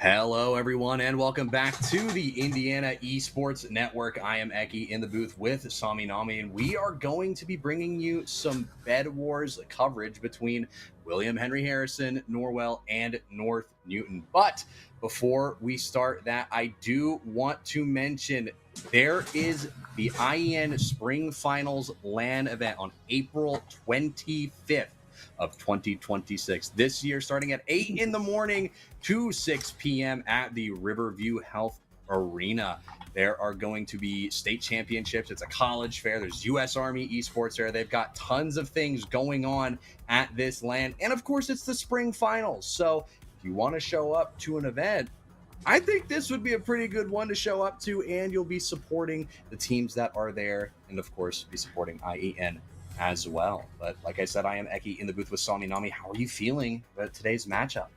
Hello, everyone, and welcome back to the Indiana Esports Network. I am Eki in the booth with Sami Nami, and we are going to be bringing you some Bed Wars coverage between William Henry Harrison, Norwell, and North Newton. But before we start that, I do want to mention there is the IHSEN Spring Finals LAN event on April 25th of 2026. This year, starting at 8 in the morning to 6 p.m. at the Riverview Health Arena. There are going to be state championships. It's a college fair. There's U.S. Army esports fair. They've got tons of things going on at this LAN. And of course, it's the spring finals. So if you want to show up to an event, I think this would be a pretty good one to show up to, and you'll be supporting the teams that are there, and of course, be supporting IHSEN as well. But like I said, I am Eki in the booth with Sami Nami. How are you feeling about today's matchup?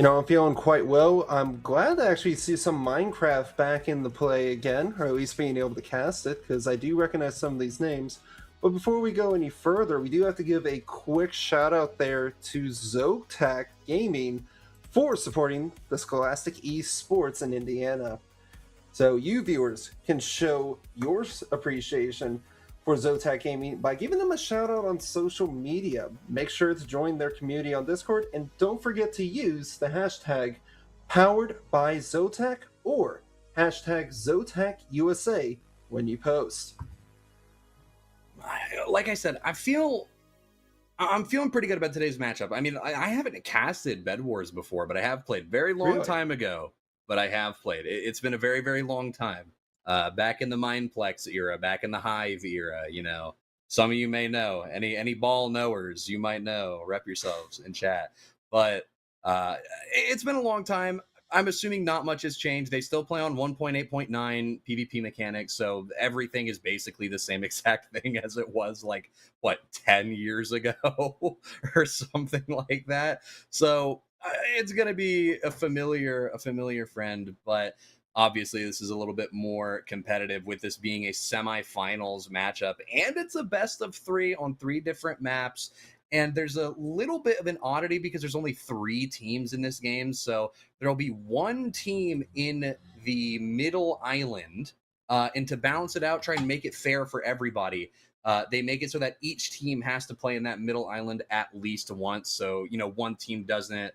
I'm feeling quite well. I'm glad to actually see some Minecraft back in the play again, or at least being able to cast it, because I do recognize some of these names. But before we go any further, we do have to give a quick shout out there to Zotac Gaming for supporting the Scholastic Esports in Indiana. So you viewers can show your appreciation for Zotac Gaming by giving them a shout out on social media. Make sure to join their community on Discord, and don't forget to use the hashtag powered by Zotac or hashtag ZotacUSA when you post. Like I said, I'm feeling pretty good about today's matchup. I mean, I haven't casted Bed Wars before, but I have played very long time ago. But I have played. It's been a very, very long time. Back in the Mindplex era, back in the Hive era, some of you may know. Any ball knowers, you might know. Rep yourselves in chat. But it's been a long time. I'm assuming not much has changed. They still play on 1.8.9 PvP mechanics, so everything is basically the same exact thing as it was 10 years ago or something like that. So it's going to be a familiar friend, but obviously this is a little bit more competitive with this being a semifinals matchup, and it's a best of 3 on 3 different maps. And there's a little bit of an oddity because there's only 3 teams in this game. So there'll be one team in the middle island. And to balance it out, try and make it fair for everybody, they make it so that each team has to play in that middle island at least once. So, one team doesn't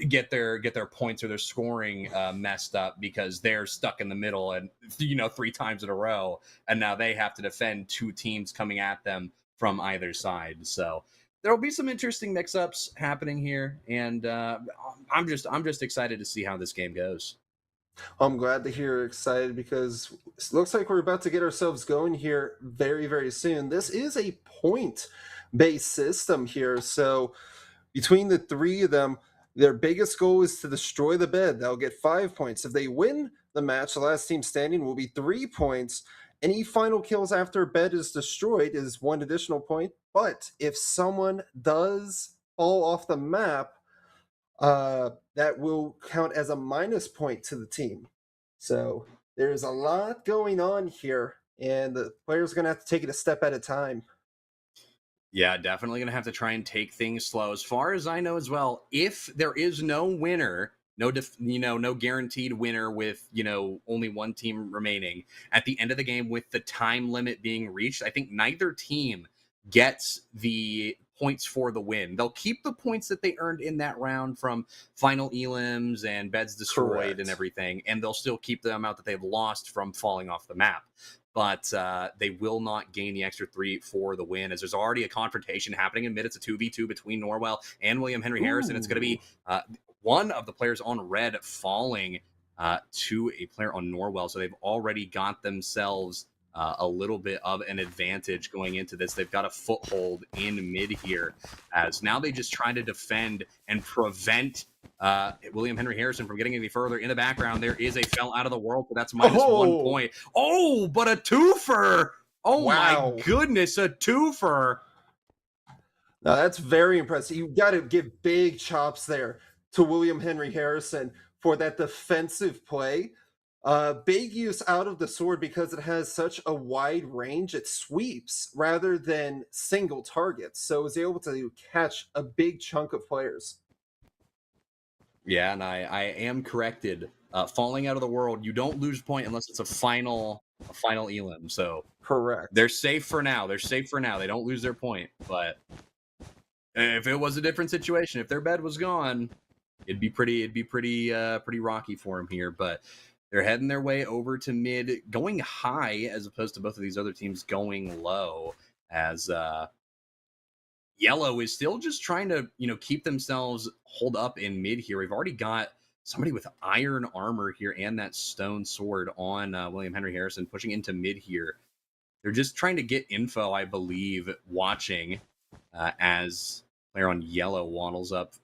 get their points or their scoring messed up because they're stuck in the middle and 3 times in a row, and now they have to defend 2 teams coming at them from either side. So there'll be some interesting mix-ups happening here, and I'm just excited to see how this game goes. I'm glad to hear you're excited because it looks like we're about to get ourselves going here very, very soon. This is a point-based system here, so between the 3 of them, their biggest goal is to destroy the bed. They'll get 5 points. If they win the match, the last team standing will be 3 points. Any final kills after a bed is destroyed is 1 additional point. But if someone does fall off the map, that will count as a minus point to the team. So there's a lot going on here, and the players are going to have to take it a step at a time. Yeah, definitely going to have to try and take things slow. As far as I know as well, if there is no winner, no guaranteed winner with, only one team remaining at the end of the game with the time limit being reached, I think neither team gets the points for the win. They'll keep the points that they earned in that round from final elims and beds destroyed. Correct. And everything, and they'll still keep the amount that they've lost from falling off the map. But they will not gain the extra 3 for the win, as there's already a confrontation happening in mid. It's a 2v2 between Norwell and William Henry Harrison. It's going to be one of the players on red falling to a player on Norwell. So they've already got themselves a little bit of an advantage going into this. They've got a foothold in mid here, as now they just try to defend and prevent William Henry Harrison from getting any further. In the background, there is a fell out of the world, but that's minus 1 point. Oh, but a twofer! Oh, wow. My goodness, a twofer! Now, that's very impressive. You've got to give big chops there to William Henry Harrison for that defensive play. Big use out of the sword because it has such a wide range. It sweeps rather than single targets. So it was able to catch a big chunk of players. Yeah, and I am corrected. Falling out of the world, you don't lose point unless it's a final elim. So Correct. they're safe for now. They're safe for now. They don't lose their point. But if it was a different situation, if their bed was gone, it'd be pretty rocky for them here. But they're heading their way over to mid, going high as opposed to both of these other teams going low. As Yellow is still just trying to, keep themselves hold up in mid here. We've already got somebody with iron armor here and that stone sword on William Henry Harrison pushing into mid here. They're just trying to get info, I believe, watching as player on Yellow waddles up.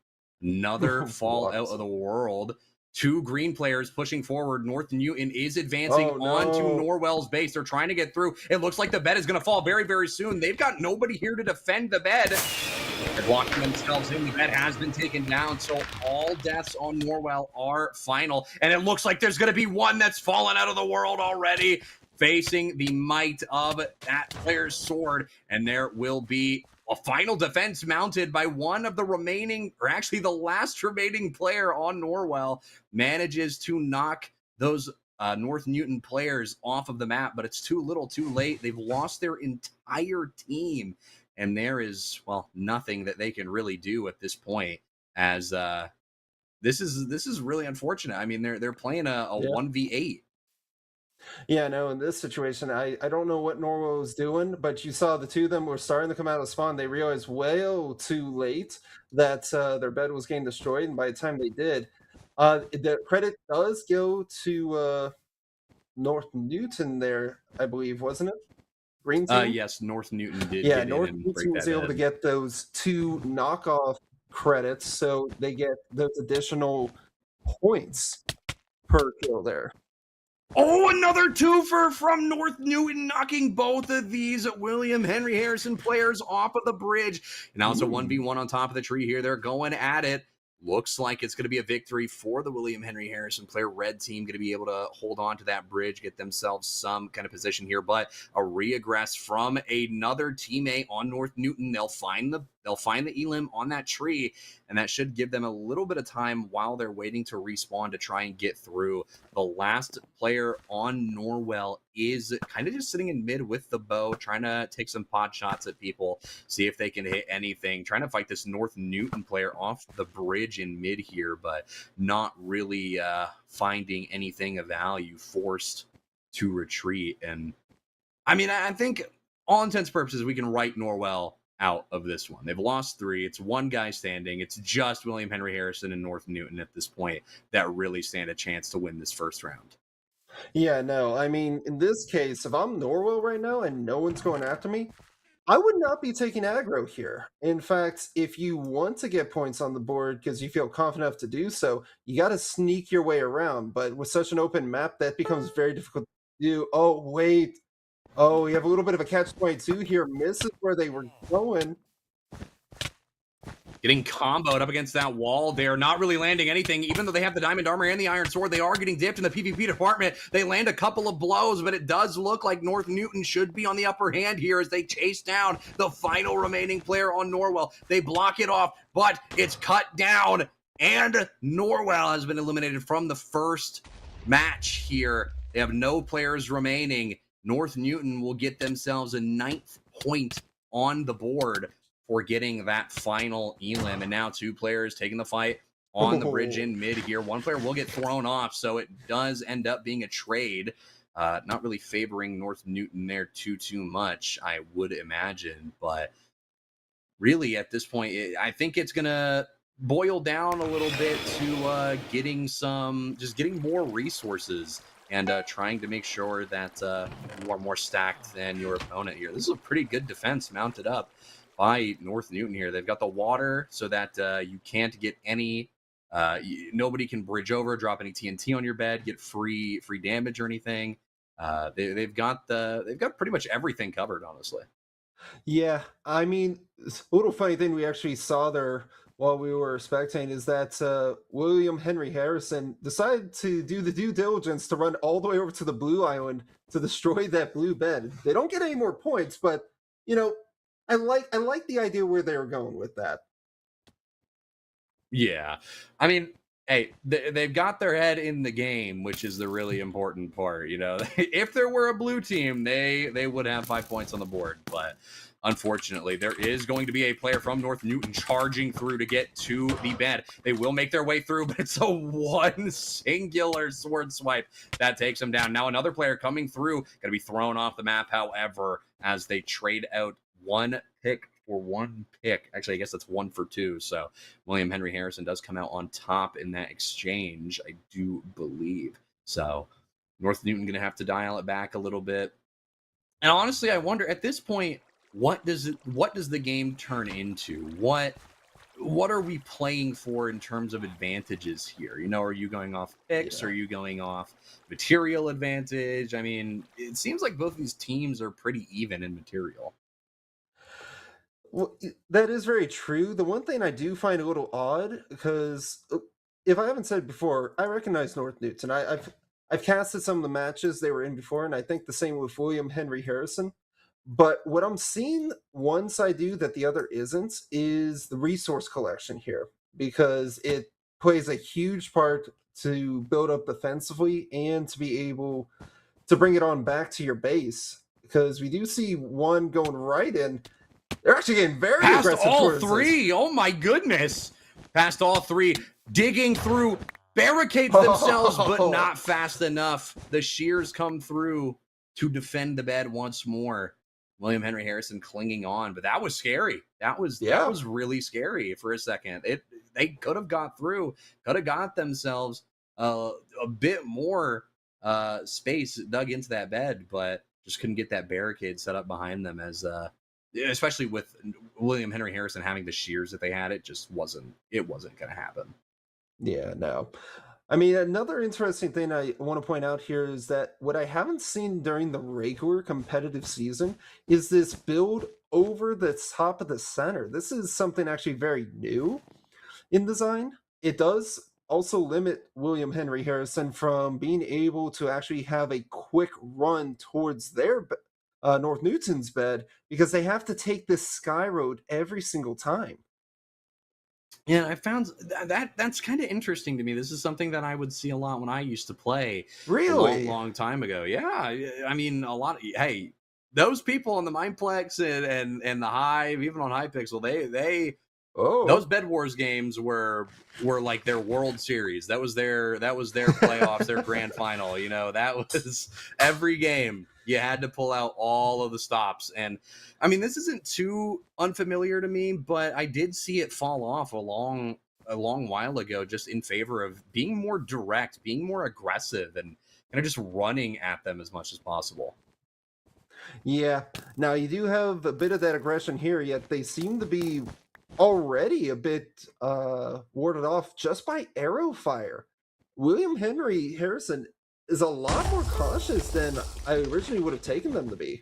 Another fall out of the world. Two green players pushing forward. North Newton is advancing onto Norwell's base. They're trying to get through. It looks like the bed is going to fall very, very soon. They've got nobody here to defend the bed. They're blocking themselves in. The bed has been taken down, so all deaths on Norwell are final. And it looks like there's going to be one that's fallen out of the world already, facing the might of that player's sword. And there will be a final defense mounted by one of the remaining, or actually the last remaining player on Norwell, manages to knock those North Newton players off of the map, but it's too little too late. They've lost their entire team, and there is, well, nothing that they can really do at this point, as this is really unfortunate. I mean, they're playing a 1v8. Yeah, no, in this situation, I don't know what Norwell was doing, but you saw the two of them were starting to come out of spawn. They realized way too late that their bed was getting destroyed, and by the time they did, the credit does go to North Newton there, I believe, wasn't it? Green team? Yes, North Newton did Yeah, get in North and break Newton that was able to bed. get those two knockoff credits, so they get those additional points per kill there. Oh, another twofer from North Newton, knocking both of these William Henry Harrison players off of the bridge. And now it's a 1v1 on top of the tree here. They're going at it. Looks like it's going to be a victory for the William Henry Harrison player. Red team going to be able to hold on to that bridge, get themselves some kind of position here. But a reaggress from another teammate on North Newton. They'll find the elim on that tree, and that should give them a little bit of time while they're waiting to respawn to try and get through. The last player on Norwell is kind of just sitting in mid with the bow, trying to take some pot shots at people, see if they can hit anything, trying to fight this North Newton player off the bridge in mid here, but not really finding anything of value, forced to retreat. And I mean, I think all intents and purposes, we can write Norwell out of this one. They've lost 3. It's one guy standing. It's just William Henry Harrison and North Newton at this point that really stand a chance to win this first round. Yeah, no, I mean, in this case, if I'm Norwell right now and no one's going after me, I would not be taking aggro here. In fact, if you want to get points on the board because you feel confident enough to do so, you got to sneak your way around. But with such an open map, that becomes very difficult to do. Oh, wait. Oh, you have a little bit of a catch-22 here. Misses where they were going. Getting comboed up against that wall. They are not really landing anything. Even though they have the diamond armor and the iron sword, they are getting dipped in the PvP department. They land a couple of blows, but it does look like North Newton should be on the upper hand here as they chase down the final remaining player on Norwell. They block it off, but it's cut down, and Norwell has been eliminated from the first match here. They have no players remaining. North Newton will get themselves a 9th point on the board for getting that final elim. And now 2 players taking the fight on the bridge in mid here. One player will get thrown off, so it does end up being a trade. Not really favoring North Newton there too much, I would imagine. But really, at this point, I think it's going to boil down a little bit to getting more resources and trying to make sure that you are more stacked than your opponent here. This is a pretty good defense mounted up by North Newton here. They've got the water so that you can't get any, nobody can bridge over, drop any TNT on your bed, get free damage or anything. They've got pretty much everything covered, honestly. Yeah, I mean, a little funny thing we actually saw there while we were spectating is that William Henry Harrison decided to do the due diligence to run all the way over to the blue island to destroy that blue bed. They don't get any more points, but you know, I like the idea where they were going with that. Yeah. I mean, Hey, they've got their head in the game, which is the really important part. If there were a blue team, they would have 5 points on the board, but unfortunately, there is going to be a player from North Newton charging through to get to the bed. They will make their way through, but it's a one singular sword swipe that takes them down. Now another player coming through, going to be thrown off the map, however, as they trade out one pick for one pick. Actually, I guess that's 1 for 2. So William Henry Harrison does come out on top in that exchange, I do believe. So North Newton going to have to dial it back a little bit. And honestly, I wonder at this point, what does the game turn into? What are we playing for in terms of advantages here? Are you going off picks? Are you going off material advantage? I mean, it seems like both of these teams are pretty even in material. Well, that is very true. The one thing I do find a little odd, because if I haven't said before, I recognize North Newton. I've casted some of the matches they were in before, and I think the same with William Henry Harrison. But what I'm seeing once I do that the other isn't is the resource collection here, because it plays a huge part to build up defensively and to be able to bring it on back to your base. Because we do see one going right in. They're actually getting very Past aggressive all towards three. this. Oh my goodness. Past all three. Digging through. Barricades themselves, but not fast enough. The shears come through to defend the bed once more. William Henry Harrison clinging on, but that was scary. That was really scary for a second. They could have got through, could have got themselves a bit more space dug into that bed, but just couldn't get that barricade set up behind them as especially with William Henry Harrison having the shears that they had, it wasn't going to happen. Yeah, no. I mean, another interesting thing I want to point out here is that what I haven't seen during the regular competitive season is this build over the top of the center. This is something actually very new in design. It does also limit William Henry Harrison from being able to actually have a quick run towards their North Newton's bed, because they have to take this sky road every single time. Yeah, I found that's kind of interesting to me. This is something that I would see a lot when I used to play a long, Really? long time ago. Yeah, I mean, a lot of hey, those people in the Mineplex and the Hive, even on Hypixel, they those Oh. Bed Wars games were like their World Series. That was their playoffs, their grand final. That was every game. You had to pull out all of the stops. And I mean, this isn't too unfamiliar to me, but I did see it fall off a long while ago, just in favor of being more direct, being more aggressive, and kind of just running at them as much as possible. Yeah. Now you do have a bit of that aggression here, yet they seem to be already a bit warded off just by arrow fire. William Henry Harrison is a lot more cautious than I originally would have taken them to be.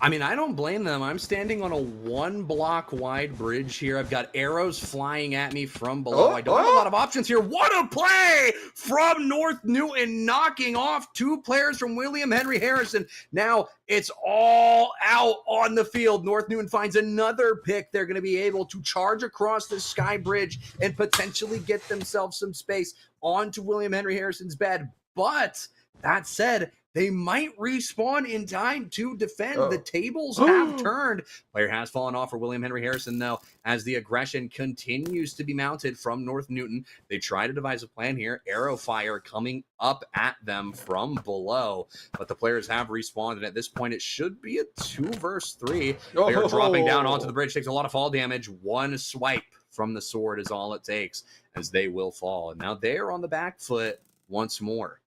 I mean, I don't blame them. I'm standing on a 1 block wide bridge here. I've got arrows flying at me from below. I don't have a lot of options here. What a play from North Newton, knocking off 2 players from William Henry Harrison. Now it's all out on the field. North Newton finds another pick. They're going to be able to charge across the sky bridge and potentially get themselves some space onto William Henry Harrison's bed. But that said, they might respawn in time to defend. The tables have turned. Player has fallen off for William Henry Harrison, though, as the aggression continues to be mounted from North Newton. They try to devise a plan here. Arrow fire coming up at them from below, but the players have respawned, and at this point, it should be a 2 versus 3. They are dropping down onto the bridge. Takes a lot of fall damage. One swipe from the sword is all it takes, as they will fall. And now they're on the back foot once more.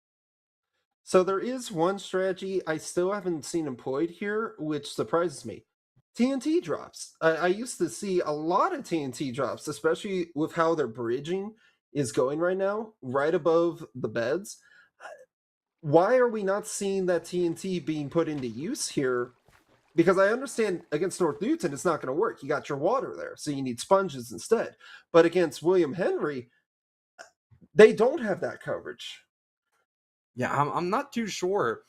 So there is one strategy I still haven't seen employed here, which surprises me. TNT drops. I used to see a lot of TNT drops, especially with how their bridging is going right now, right above the beds. Why are we not seeing that TNT being put into use here? Because I understand against North Newton, it's not going to work. You got your water there, so you need sponges instead. But against William Henry, they don't have that coverage. Yeah, I'm not too sure.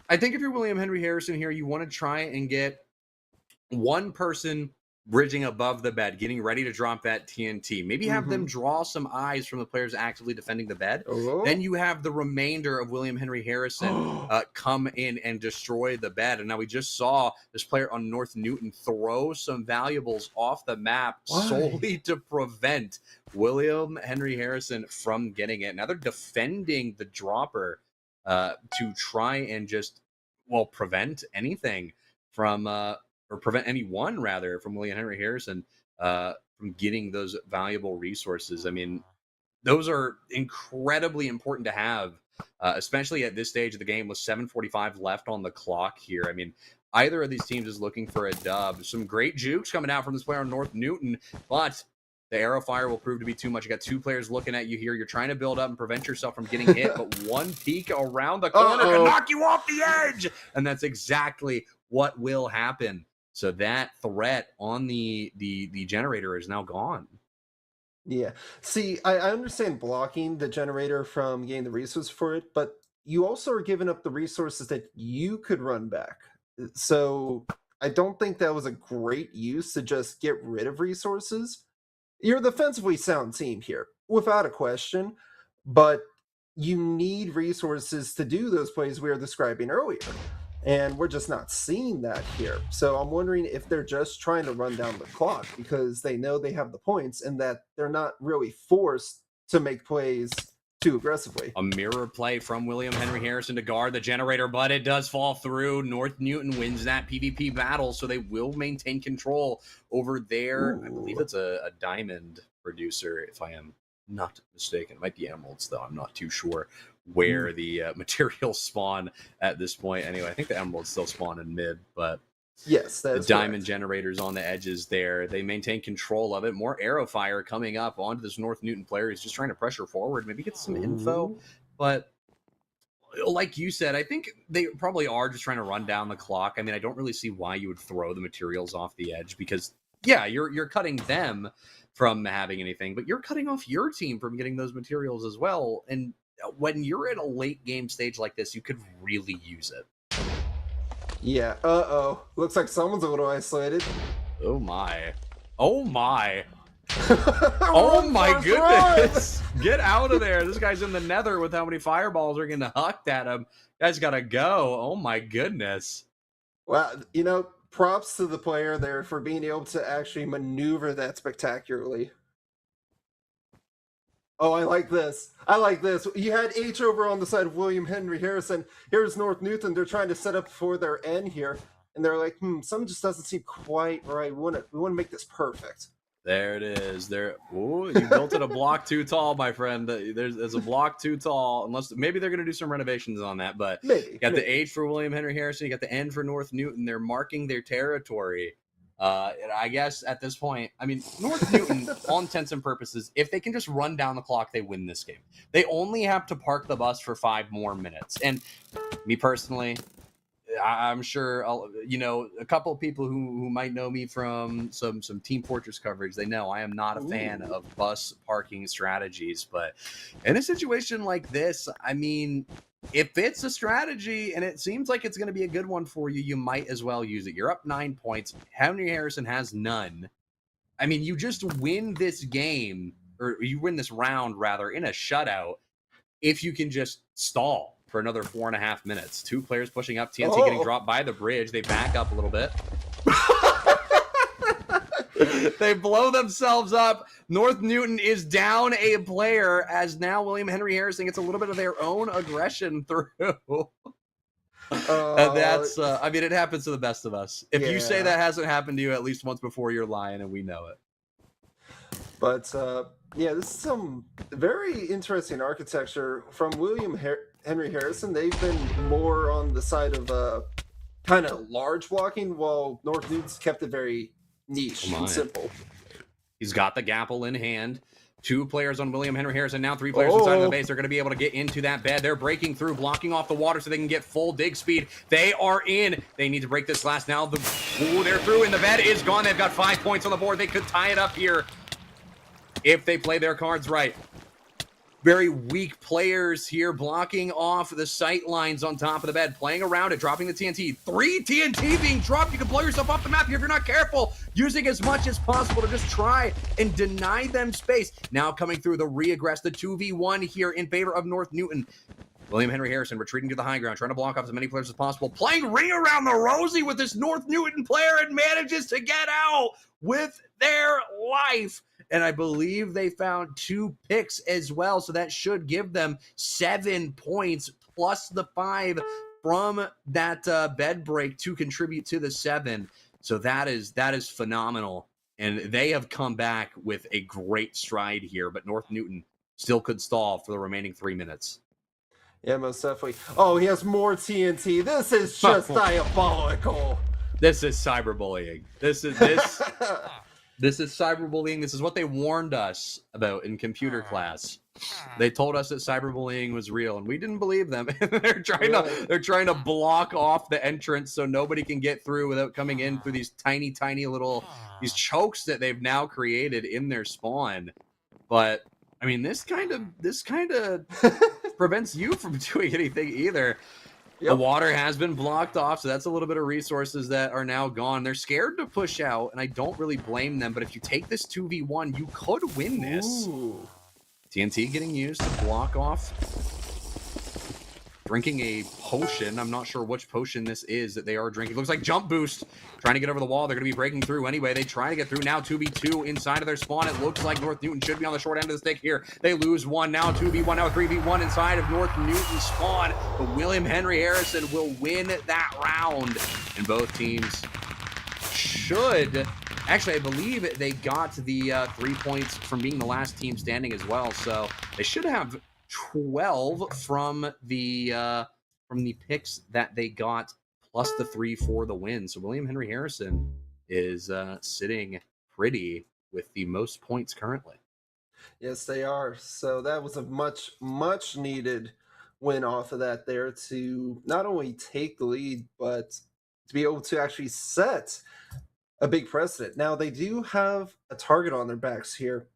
I think if you're William Henry Harrison here, you want to try and get one person bridging above the bed, getting ready to drop that TNT. Maybe have them draw some eyes from the players actively defending the bed. Then you have the remainder of William Henry Harrison come in and destroy the bed. And now we just saw this player on North Newton throw some valuables off the map solely to prevent William Henry Harrison from getting it. Now they're defending the dropper to try and just, prevent anything from or prevent anyone rather from William Henry Harrison from getting those valuable resources. I mean, those are incredibly important to have, especially at this stage of the game with 7:45 left on the clock here. I mean, either of these teams is looking for a dub. Some great jukes coming out from this player on North Newton, but the arrow fire will prove to be too much. You got two players looking at you here. You're trying to build up and prevent yourself from getting hit, but one peek around the corner can knock you off the edge. And that's exactly what will happen. So that threat on the generator is now gone. Yeah. See, I understand blocking the generator from getting the resources for it, but you also are giving up the resources that you could run back. So I don't think that was a great use to just get rid of resources. You're a defensively sound team here, without a question, but you need resources to do those plays we were describing earlier. And we're just not seeing that here. So I'm wondering if they're just trying to run down the clock because they know they have the points and that they're not really forced to make plays too aggressively. A mirror play from William Henry Harrison to guard the generator, but it does fall through. North Newton wins that PvP battle, so they will maintain control over there. I believe it's a diamond producer, if I am not mistaken. It might be emeralds, though. I'm not too sure where the materials spawn at this point. Anyway, I think the emeralds still spawn in mid, but yes, that's the diamond generators on the edges there. They maintain control of it. More arrow fire coming up onto this North Newton player. He's just trying to pressure forward, maybe get some info. But like you said, I think they probably are just trying to run down the clock. I mean, I don't really see why you would throw the materials off the edge because, yeah, you're cutting them from having anything, but you're cutting off your team from getting those materials as well. And when you're at a late game stage like this, you could really use it. Yeah, looks like someone's a little isolated. Oh my. Oh my. Oh my goodness. Get out of there. This guy's in the nether with how many fireballs are getting hucked at him. Guy's gotta go. Oh my goodness. Well, props to the player there for being able to actually maneuver that spectacularly. Oh, I like this. You had H over on the side of William Henry Harrison. Here's North Newton. They're trying to set up for their end here. And they're like, something just doesn't seem quite right. We want to make this perfect. There it is. Ooh, you built it a block too tall, my friend. There's a block too tall. Unless maybe they're going to do some renovations on that. But you got the H for William Henry Harrison. You got the N for North Newton. They're marking their territory. And I guess at this point, I mean, North Newton, all intents and purposes, if they can just run down the clock, they win this game. They only have to park the bus for 5 more minutes. And me personally, I'm sure, a couple of people who might know me from some Team Fortress coverage, they know I am not a fan of bus parking strategies. But in a situation like this, I mean, if it's a strategy and it seems like it's going to be a good one for you, you might as well use it. You're up 9 points. Henry Harrison has none. I mean, you just win this game, or you win this round, rather, in a shutout if you can just stall for another 4.5 minutes. 2 players pushing up. TNT getting dropped by the bridge. They back up a little bit. They blow themselves up. North Newton is down a player as now William Henry Harrison gets a little bit of their own aggression through. And that's, I mean, it happens to the best of us. If you say that hasn't happened to you at least once before, you're lying, and we know it. But, this is some very interesting architecture from William Henry Harrison. They've been more on the side of kind of large blocking, while North Newton's kept it very niche and simple. He's got the Gapple in hand. 2 players on William Henry Harrison. Now 3 players inside of the base. They're going to be able to get into that bed. They're breaking through, blocking off the water so they can get full dig speed. They are in. They need to break this glass now. They're through, and the bed is gone. They've got 5 points on the board. They could tie it up here if they play their cards right. very weak players here blocking off the sight lines on top of the bed, playing around it, dropping the TNT. 3 TNT being dropped. You can blow yourself off the map here if you're not careful, using as much as possible to just try and deny them space. Now coming through the re-aggress, the 2v1 here in favor of North Newton. William Henry Harrison retreating to the high ground, trying to block off as many players as possible, playing ring around the rosy with this North Newton player and manages to get out with their life. And I believe they found 2 picks as well, so that should give them 7 points plus the 5 from that bed break to contribute to the 7. So that is phenomenal. And they have come back with a great stride here, but North Newton still could stall for the remaining 3 minutes. Yeah, most definitely. Oh, he has more TNT. This is just diabolical. This is cyberbullying. This is cyberbullying. This is what they warned us about in computer class. They told us that cyberbullying was real, and we didn't believe them. they're trying to block off the entrance so nobody can get through without coming in through these tiny little these chokes that they've now created in their spawn. But I mean, this kind of prevents you from doing anything either. Yep. The water has been blocked off, so that's a little bit of resources that are now gone. They're scared to push out, and I don't really blame them, but if you take this 2v1, you could win this. Ooh. TNT getting used to block off. Drinking a potion. I'm not sure which potion this is that they are drinking. Looks like jump boost. Trying to get over the wall. They're going to be breaking through anyway. They try to get through now. 2v2 inside of their spawn. It looks like North Newton should be on the short end of the stick here. They lose 1. Now 2v1. Now 3v1 inside of North Newton's spawn. But William Henry Harrison will win that round. And both teams should... Actually, I believe they got the 3 points from being the last team standing as well. So they should have 12 from the picks that they got, plus the 3 for the win. So William Henry Harrison is sitting pretty with the most points currently. Yes, they are. So that was a much needed win off of that there to not only take the lead, but to be able to actually set a big precedent. Now they do have a target on their backs here,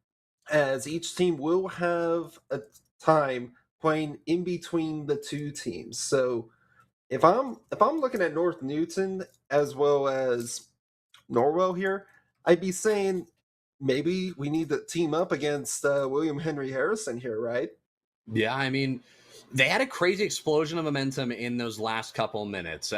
as each team will have a time playing in between the 2 teams. So if I'm looking at North Newton as well as Norwell here, I'd be saying maybe we need to team up against William Henry Harrison here, right? Yeah, I mean, they had a crazy explosion of momentum in those last couple minutes.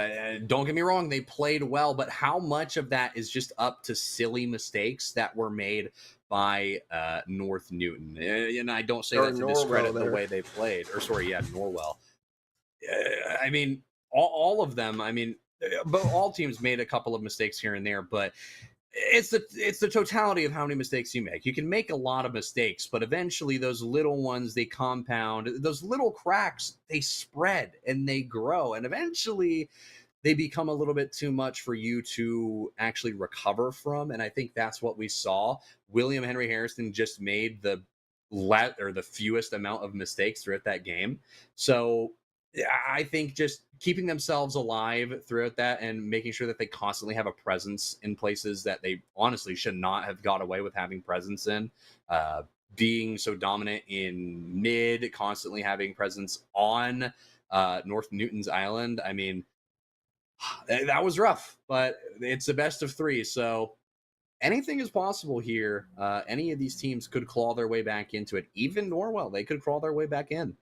Don't get me wrong, they played well, but how much of that is just up to silly mistakes that were made by North Newton? And I don't say that to discredit the way they played. Or sorry, yeah, Norwell. I mean, all of them. I mean, but all teams made a couple of mistakes here and there, but it's the totality of how many mistakes you make. You can make a lot of mistakes, but eventually those little ones, they compound. Those little cracks, they spread and they grow, and eventually they become a little bit too much for you to actually recover from. And I think that's what we saw. William Henry Harrison just made the fewest amount of mistakes throughout that game. So I think just keeping themselves alive throughout that and making sure that they constantly have a presence in places that they honestly should not have got away with having presence in. Being so dominant in mid, constantly having presence on North Newton's island. I mean, that was rough, but it's the best of 3. So anything is possible here. Any of these teams could claw their way back into it. Even Norwell, they could crawl their way back in.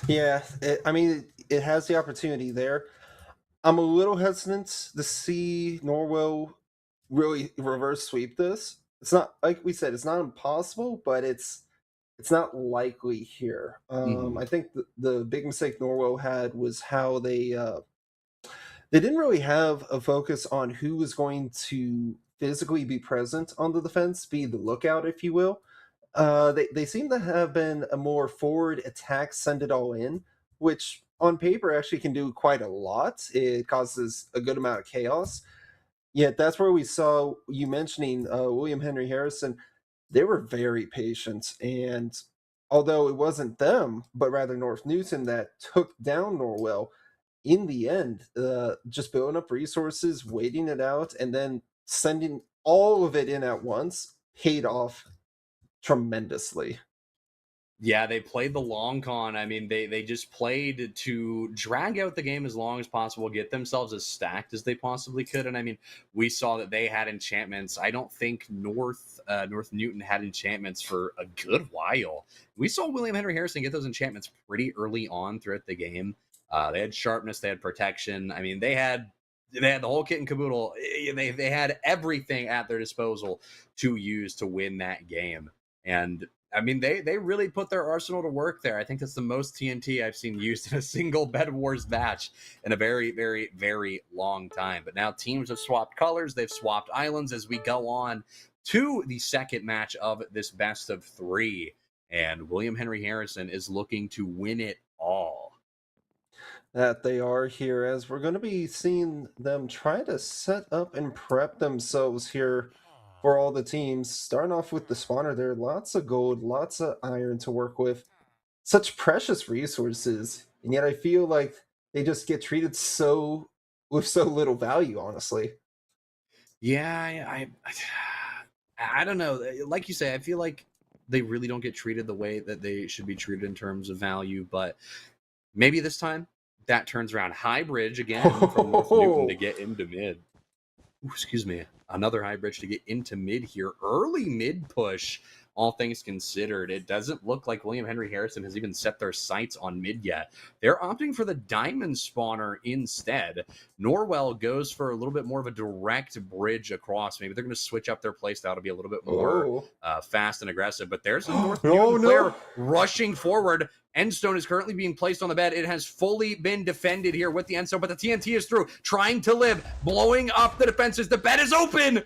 Yeah, it has the opportunity there. I'm a little hesitant to see Norwell really reverse sweep this. It's not, like we said, it's not impossible, but it's not likely here. I think the big mistake Norwell had was how they didn't really have a focus on who was going to physically be present on the defense, be the lookout, if you will. They seem to have been a more forward attack, send it all in, which on paper actually can do quite a lot. It causes a good amount of chaos. Yet that's where we saw you mentioning William Henry Harrison. They were very patient, and although it wasn't them, but rather North Newton that took down Norwell, in the end, just building up resources, waiting it out, and then sending all of it in at once paid off tremendously. Yeah, they played the long con. I mean, they just played to drag out the game as long as possible, get themselves as stacked as they possibly could. And I mean, we saw that they had enchantments. I don't think North Newton had enchantments for a good while. We saw William Henry Harrison get those enchantments pretty early on throughout the game. They had sharpness, they had protection. I mean, they had the whole kit and caboodle. They had everything at their disposal to use to win that game. And I mean, they really put their arsenal to work there. I think that's the most TNT I've seen used in a single Bed Wars match in a very, very, very long time. But now teams have swapped colors. They've swapped islands as we go on to the second match of this best of three. And William Henry Harrison is looking to win it all. That they are here, as we're going to be seeing them try to set up and prep themselves here for all the teams. Starting off with the spawner there, lots of gold, lots of iron to work with. Such precious resources, and yet I feel like they just get treated so with so little value, honestly. Yeah, I don't know. Like you say, I feel like they really don't get treated the way that they should be treated in terms of value, but maybe this time that turns around. High bridge again from North Newton to get into mid. Ooh, excuse me. Another high bridge to get into mid here. Early mid push, all things considered. It doesn't look like William Henry Harrison has even set their sights on mid yet. They're opting for the diamond spawner instead. Norwell goes for a little bit more of a direct bridge across. Maybe they're going to switch up their playstyle to be a little bit more fast and aggressive. But there's a North Newton player rushing forward. Endstone is currently being placed on the bed. It has fully been defended here with the Endstone, but the TNT is through, trying to live, blowing up the defenses. The bed is open.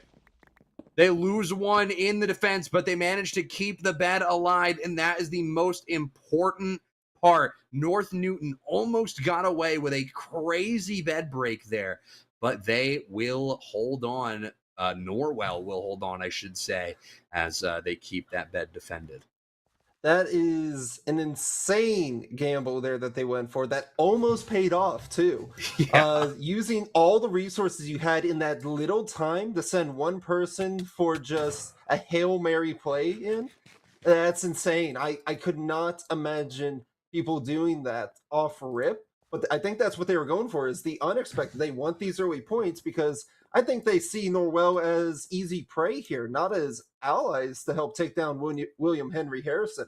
They lose one in the defense, but they manage to keep the bed alive, and that is the most important part. North Newton almost got away with a crazy bed break there, but they will hold on. Norwell will hold on, I should say, as they keep that bed defended. That is an insane gamble there that they went for. That almost paid off too. Yeah. Using all the resources you had in that little time to send one person for just a Hail Mary play in. That's insane. I could not imagine people doing that off rip. But I think that's what they were going for, is the unexpected. They want these early points because I think they see Norwell as easy prey here, not as allies to help take down William Henry Harrison.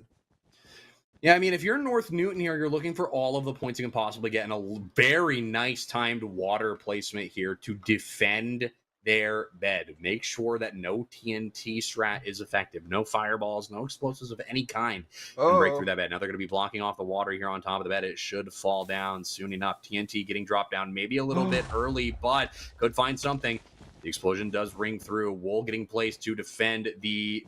Yeah, I mean, if you're North Newton here, you're looking for all of the points you can possibly get, and a very nice timed water placement here to defend their bed. Make sure that no TNT strat is effective. No fireballs, no explosives of any kind can break through that bed. Now they're going to be blocking off the water here on top of the bed. It should fall down soon enough. TNT getting dropped down maybe a little bit early, but could find something. The explosion does ring through. Wool getting placed to defend a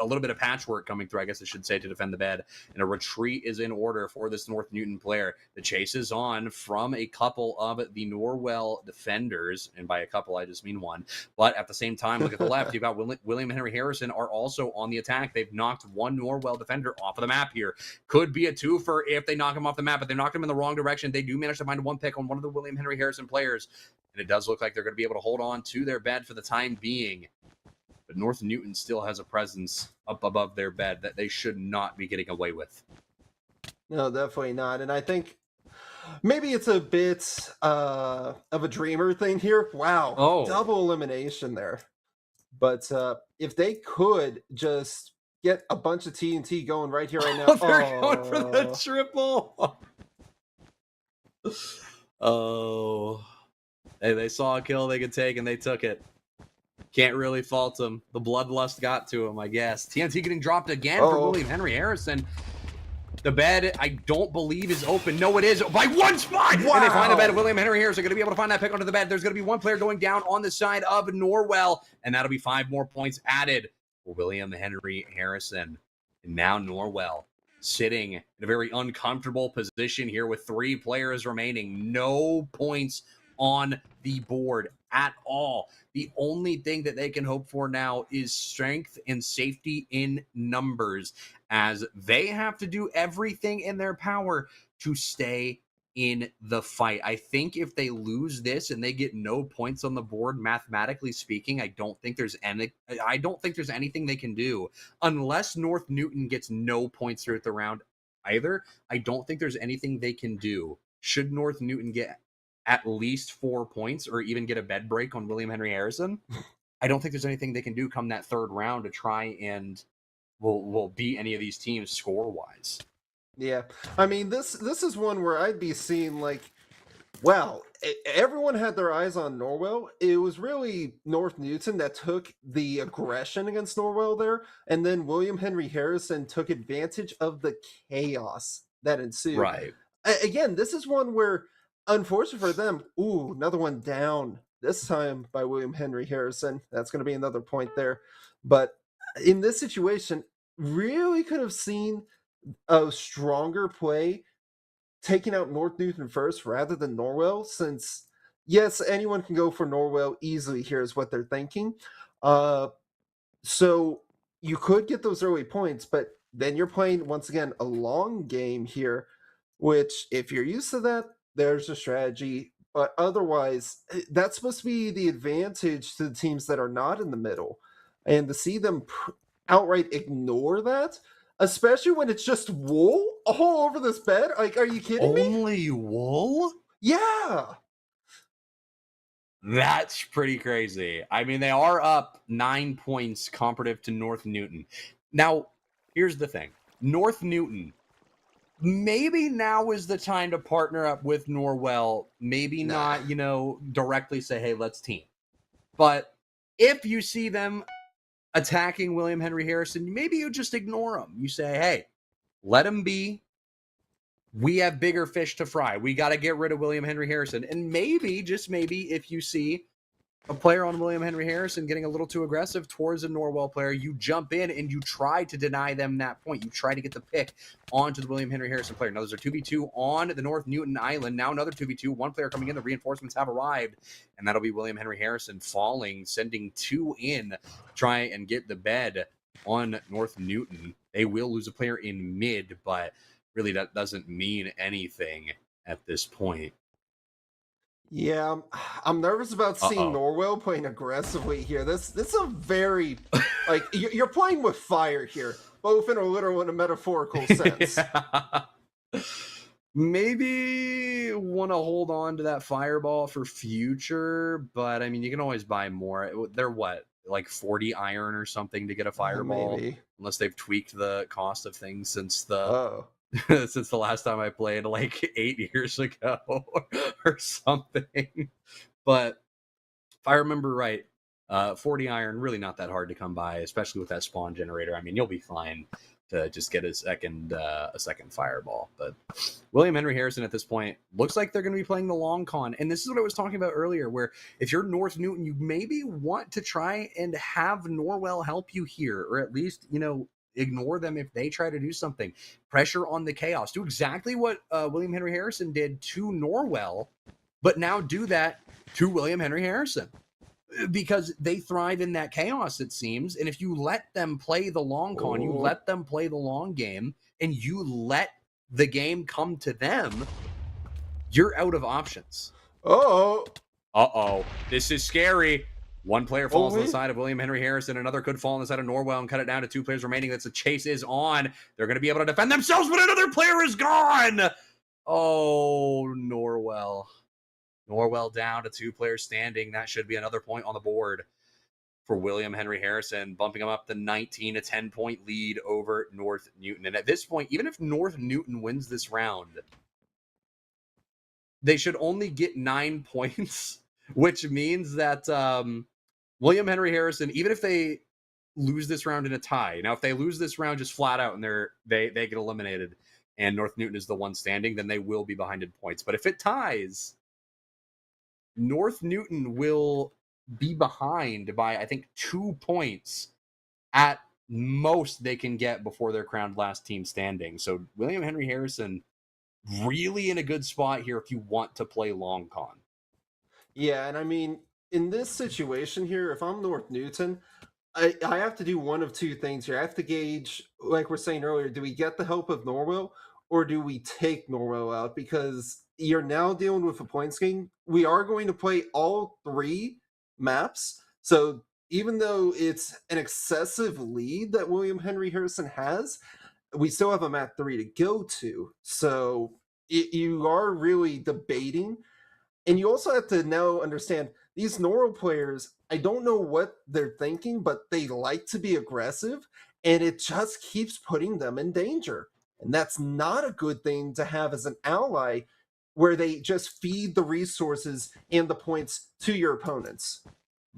little bit of patchwork coming through, I guess I should say, to defend the bed. And a retreat is in order for this North Newton player. The chase is on from a couple of the Norwell defenders. And by a couple, I just mean one. But at the same time, look at the left. You've got William Henry Harrison are also on the attack. They've knocked one Norwell defender off of the map here. Could be a twofer if they knock him off the map, but they knocked him in the wrong direction. They do manage to find one pick on one of the William Henry Harrison players. And it does look like they're going to be able to hold on to their bed for the time being. But North Newton still has a presence up above their bed that they should not be getting away with. No, definitely not. And I think maybe it's a bit of a dreamer thing here. Wow, double elimination there. But if they could just get a bunch of TNT going right here, right now. They're going for the triple. Oh. Hey, they saw a kill they could take, and they took it. Can't really fault them. The bloodlust got to them, I guess. TNT getting dropped again for William Henry Harrison. The bed, I don't believe, is open. No, it is. By one spot! Wow. And they find the bed. William Henry Harrison going to be able to find that pick onto the bed. There's going to be one player going down on the side of Norwell, and that'll be 5 more points added for William Henry Harrison. And now Norwell sitting in a very uncomfortable position here with 3 players remaining. No points on the board at all. The only thing that they can hope for now is strength and safety in numbers, as they have to do everything in their power to stay in the fight. I think if they lose this and they get no points on the board, mathematically speaking, I don't think there's anything they can do unless North Newton gets no points throughout the round either. I don't think there's anything they can do. Should North Newton get at least 4 points or even get a bed break on William Henry Harrison, I don't think there's anything they can do come that third round to try and will beat any of these teams score wise. Yeah, I mean this is one where I'd be seeing like, well, everyone had their eyes on Norwell. It was really North Newton that took the aggression against Norwell there, and then William Henry Harrison took advantage of the chaos that ensued. Right. Again, this is one where, unfortunately for them, ooh, another one down. This time by William Henry Harrison. That's going to be another point there. But in this situation, really could have seen a stronger play taking out North Newton first rather than Norwell, since yes, anyone can go for Norwell easily here is what they're thinking. So you could get those early points, but then you're playing once again a long game here, which if you're used to that, there's a strategy. But otherwise, that's supposed to be the advantage to the teams that are not in the middle. And to see them outright ignore that, especially when it's just wool all over this bed. Like, are you kidding me? Only wool? Yeah. That's pretty crazy. I mean, they are up 9 points comparative to North Newton. Now, here's the thing. North Newton, maybe now is the time to partner up with Norwell. Maybe not, directly say, hey, let's team. But if you see them attacking William Henry Harrison, maybe you just ignore them. You say, hey, let him be. We have bigger fish to fry. We got to get rid of William Henry Harrison. And maybe, just maybe, if you see a player on William Henry Harrison getting a little too aggressive towards a Norwell player, you jump in and you try to deny them that point. You try to get the pick onto the William Henry Harrison player. Now, there's a 2v2 on the North Newton Island. Now another 2v2. One player coming in. The reinforcements have arrived. And that'll be William Henry Harrison falling, sending 2 in, try and get the bed on North Newton. They will lose a player in mid, but really that doesn't mean anything at this point. Yeah, I'm nervous about seeing Norwell playing aggressively here. This is a very like you're playing with fire here, both in a literal and a metaphorical sense. Yeah. Maybe want to hold on to that fireball for future, but I mean, you can always buy more. They're what, like 40 iron or something to get a fireball, Maybe. Unless they've tweaked the cost of things since the since the last time I played, like 8 years ago or something. But if I remember right, 40 iron, really not that hard to come by, especially with that spawn generator. I mean, you'll be fine to just get a second fireball. But William Henry Harrison at this point looks like they're going to be playing the long con. And this is what I was talking about earlier, where if you're North Newton, you maybe want to try and have Norwell help you here, or at least, ignore them if they try to do something. Pressure on the chaos. Do exactly what William Henry Harrison did to Norwell, but now do that to William Henry Harrison. Because they thrive in that chaos, it seems. And if you let them play the long con, you let them play the long game, and you let the game come to them, you're out of options. This is scary. One player falls on the side of William Henry Harrison. Another could fall on the side of Norwell and cut it down to 2 players remaining. That's the chase is on. They're going to be able to defend themselves, but another player is gone. Oh, Norwell. Norwell down to 2 players standing. That should be another point on the board for William Henry Harrison, bumping him up the 19 to 10 point lead over North Newton. And at this point, even if North Newton wins this round, they should only get 9 points, which means that William Henry Harrison, even if they lose this round in a tie, now if they lose this round just flat out and they get eliminated and North Newton is the one standing, then they will be behind in points. But if it ties, North Newton will be behind by, I think, 2 points at most they can get before they're crowned last team standing. So William Henry Harrison really in a good spot here if you want to play long con. Yeah, and I mean, in this situation here, if I'm North Newton, I have to do one of 2 things here. I have to gauge, like we're saying earlier, do we get the help of Norwell or do we take Norwell out? Because you're now dealing with a points game. We are going to play all 3 maps. So even though it's an excessive lead that William Henry Harrison has, we still have a map 3 to go to. So you are really debating. And you also have to now understand these Norwell players, I don't know what they're thinking, but they like to be aggressive, and it just keeps putting them in danger. And that's not a good thing to have as an ally where they just feed the resources and the points to your opponents.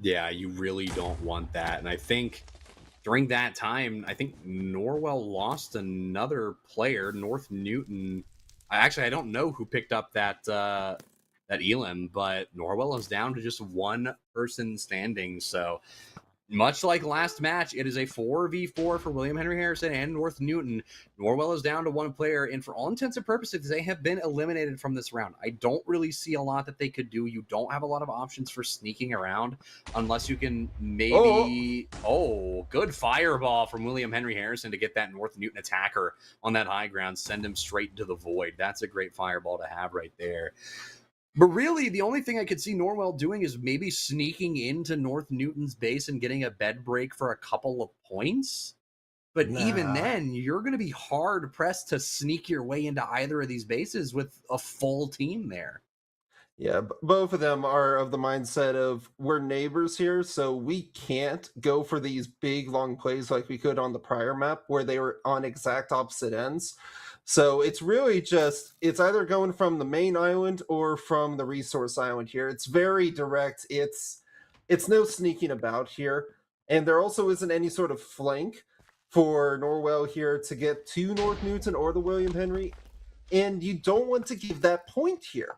Yeah, you really don't want that. And I think during that time, I think Norwell lost another player, North Newton. I don't know who picked up that Elam, but Norwell is down to just one person standing. So much like last match, it is a 4v4 for William Henry Harrison and North Newton. Norwell is down to one player, and for all intents and purposes, they have been eliminated from this round. I don't really see a lot that they could do. You don't have a lot of options for sneaking around unless you can maybe... Oh, good fireball from William Henry Harrison to get that North Newton attacker on that high ground, send him straight into the void. That's a great fireball to have right there. But really, the only thing I could see Norwell doing is maybe sneaking into North Newton's base and getting a bed break for a couple of points. But even then, you're going to be hard pressed to sneak your way into either of these bases with a full team there. Yeah, both of them are of the mindset of we're neighbors here, so we can't go for these big long plays like we could on the prior map where they were on exact opposite ends. So it's really just, it's either going from the main island or from the resource island here. It's very direct. It's no sneaking about here. And there also isn't any sort of flank for Norwell here to get to North Newton or the William Henry. And you don't want to give that point here.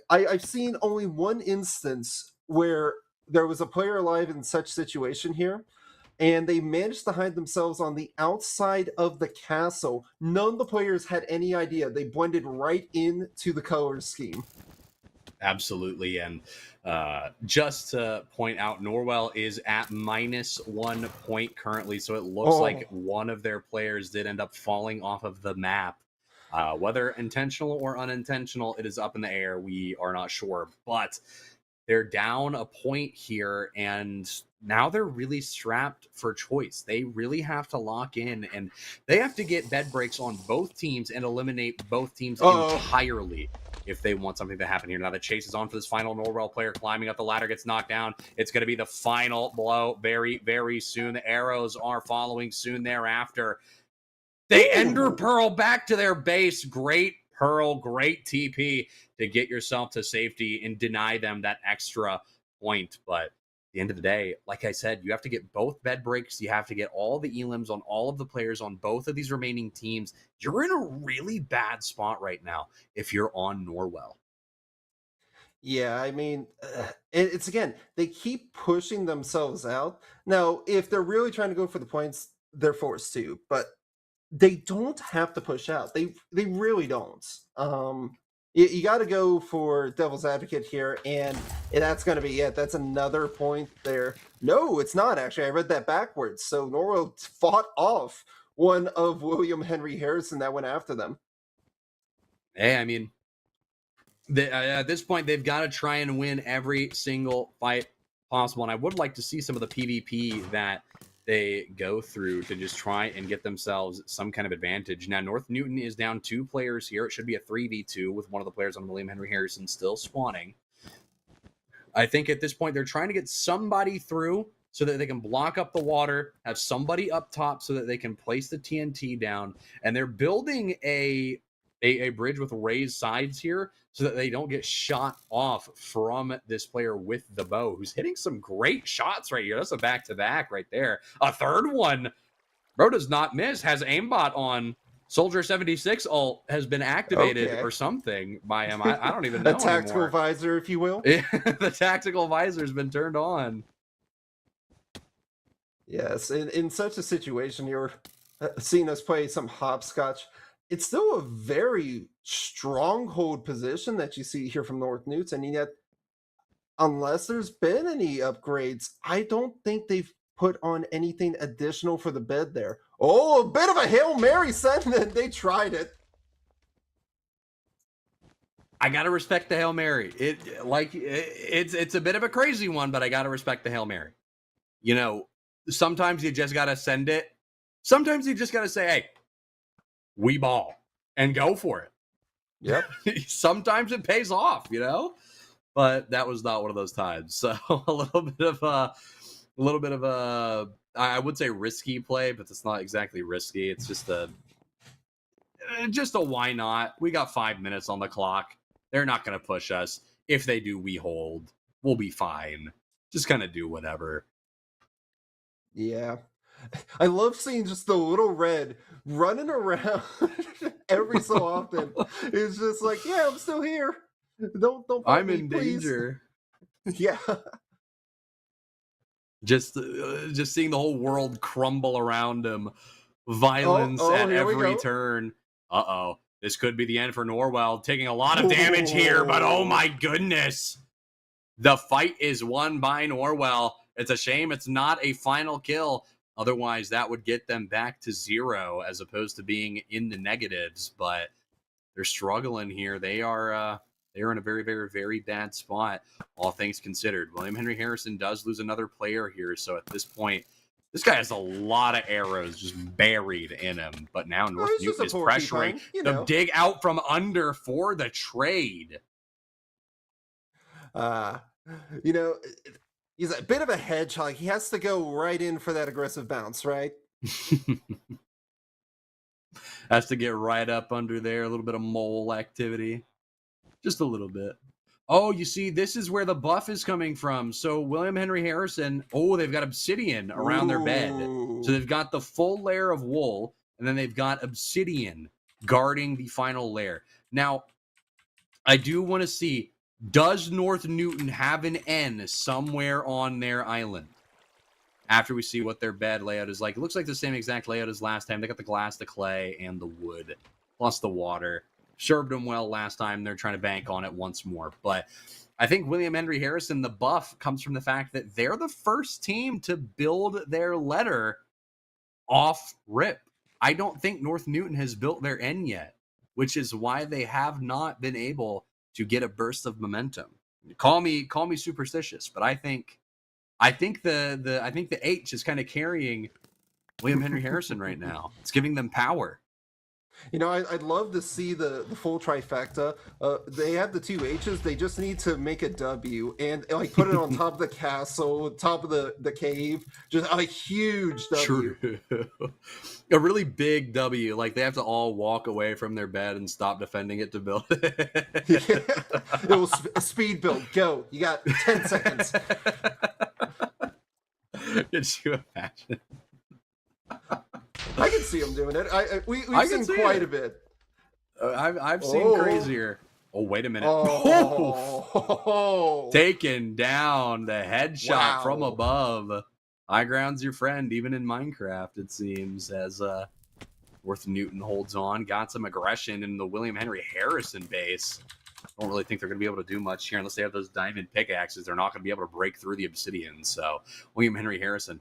I've seen only one instance where there was a player alive in such situation here, and they managed to hide themselves on the outside of the castle. None of the players had any idea. They blended right into the color scheme. Absolutely. And just to point out, Norwell is at -1 point currently. So it looks like one of their players did end up falling off of the map. Whether intentional or unintentional, it is up in the air. We are not sure. But they're down a point here, and now they're really strapped for choice. They really have to lock in, and they have to get bed breaks on both teams and eliminate both teams entirely if they want something to happen here. Now the chase is on for this final Norwell player climbing up the ladder, gets knocked down. It's going to be the final blow very, very soon. The arrows are following soon thereafter. They ender pearl back to their base. Great Pearl, great TP to get yourself to safety and deny them that extra point. But at the end of the day, like I said, you have to get both bed breaks. You have to get all the elims on all of the players on both of these remaining teams. You're in a really bad spot right now if you're on Norwell. Yeah, I mean, it's again, they keep pushing themselves out. Now, if they're really trying to go for the points, they're forced to, but they don't have to push out. They really don't. You got to go for devil's advocate here, and that's going to be it. That's another point there. No, it's not actually. I read that backwards. So Norwell fought off one of William Henry Harrison that went after them. Hey, I mean, at this point, they've got to try and win every single fight possible. And I would like to see some of the PvP that they go through to just try and get themselves some kind of advantage. Now, North Newton is down 2 players here. It should be a 3v2 with one of the players on William Henry Harrison still spawning. I think at this point, they're trying to get somebody through so that they can block up the water, have somebody up top so that they can place the TNT down. And they're building a bridge with raised sides here so that they don't get shot off from this player with the bow, who's hitting some great shots right here. That's a back-to-back right there. A third one. Bro does not miss. Has aimbot on. Soldier 76 ult has been activated or something by him. I don't even know A tactical anymore. visor, if you will. The tactical visor has been turned on. Yes, in such a situation, you're seeing us play some hopscotch. It's still a very stronghold position that you see here from North Newton, and yet, unless there's been any upgrades, I don't think they've put on anything additional for the bed there. Oh, a bit of a Hail Mary send, and they tried it. I gotta respect the Hail Mary. It's a bit of a crazy one, but I gotta respect the Hail Mary. You know, sometimes you just gotta send it. Sometimes you just gotta say, "Hey, we ball," and go for Yep. it. Sometimes it pays off, but that was not one of those times. So a little bit of a, I would say risky play, but it's not exactly risky. It's just a why not. We got 5 minutes on the clock. They're not going to push us. If they do, we hold. We'll be fine. Just kind of do whatever. Yeah. I love seeing just the little red running around every so often. It's just like, yeah, I'm still here. Don't fight I'm me, in please. danger. Yeah. Just seeing the whole world crumble around him. Violence at every turn. Uh-oh. This could be the end for Norwell. Taking a lot of damage here, but oh my goodness. The fight is won by Norwell. It's a shame it's not a final kill. Otherwise, that would get them back to 0 as opposed to being in the negatives. But they're struggling here. They're in a very, very, very bad spot, all things considered. William Henry Harrison does lose another player here. So at this point, this guy has a lot of arrows just buried in him. But now North Newton is pressuring the dig out from under for the trade. He's a bit of a hedgehog. He has to go right in for that aggressive bounce, right? Has to get right up under there. A little bit of mole activity. Just a little bit. Oh, you see, this is where the buff is coming from. So William Henry Harrison, they've got obsidian around their bed. So they've got the full layer of wool, and then they've got obsidian guarding the final layer. Now, I do want to see, does North Newton have an N somewhere on their island? After we see what their bed layout is like. It looks like the same exact layout as last time. They got the glass, the clay, and the wood, plus the water. Served them well last time. They're trying to bank on it once more. But I think William Henry Harrison, the buff, comes from the fact that they're the first team to build their letter off rip. I don't think North Newton has built their N yet, which is why they have not been able to get a burst of momentum. Call me superstitious, but I think the H is kind of carrying William Henry Harrison right now. It's giving them power. I'd love to see the full trifecta. They have the 2 H's. They just need to make a W and put it on top of the castle, top of the cave. Just a huge W. True. A really big W. Like they have to all walk away from their bed and stop defending it to build it. It will speed build. Go. You got 10 seconds. Could you imagine? I can see him doing it. We've seen quite a bit. I've seen crazier. Oh, wait a minute. Taken down the headshot from above. High ground's your friend, even in Minecraft, it seems, as North Newton holds on. Got some aggression in the William Henry Harrison base. Don't really think they're going to be able to do much here unless they have those diamond pickaxes. They're not going to be able to break through the obsidian. So William Henry Harrison,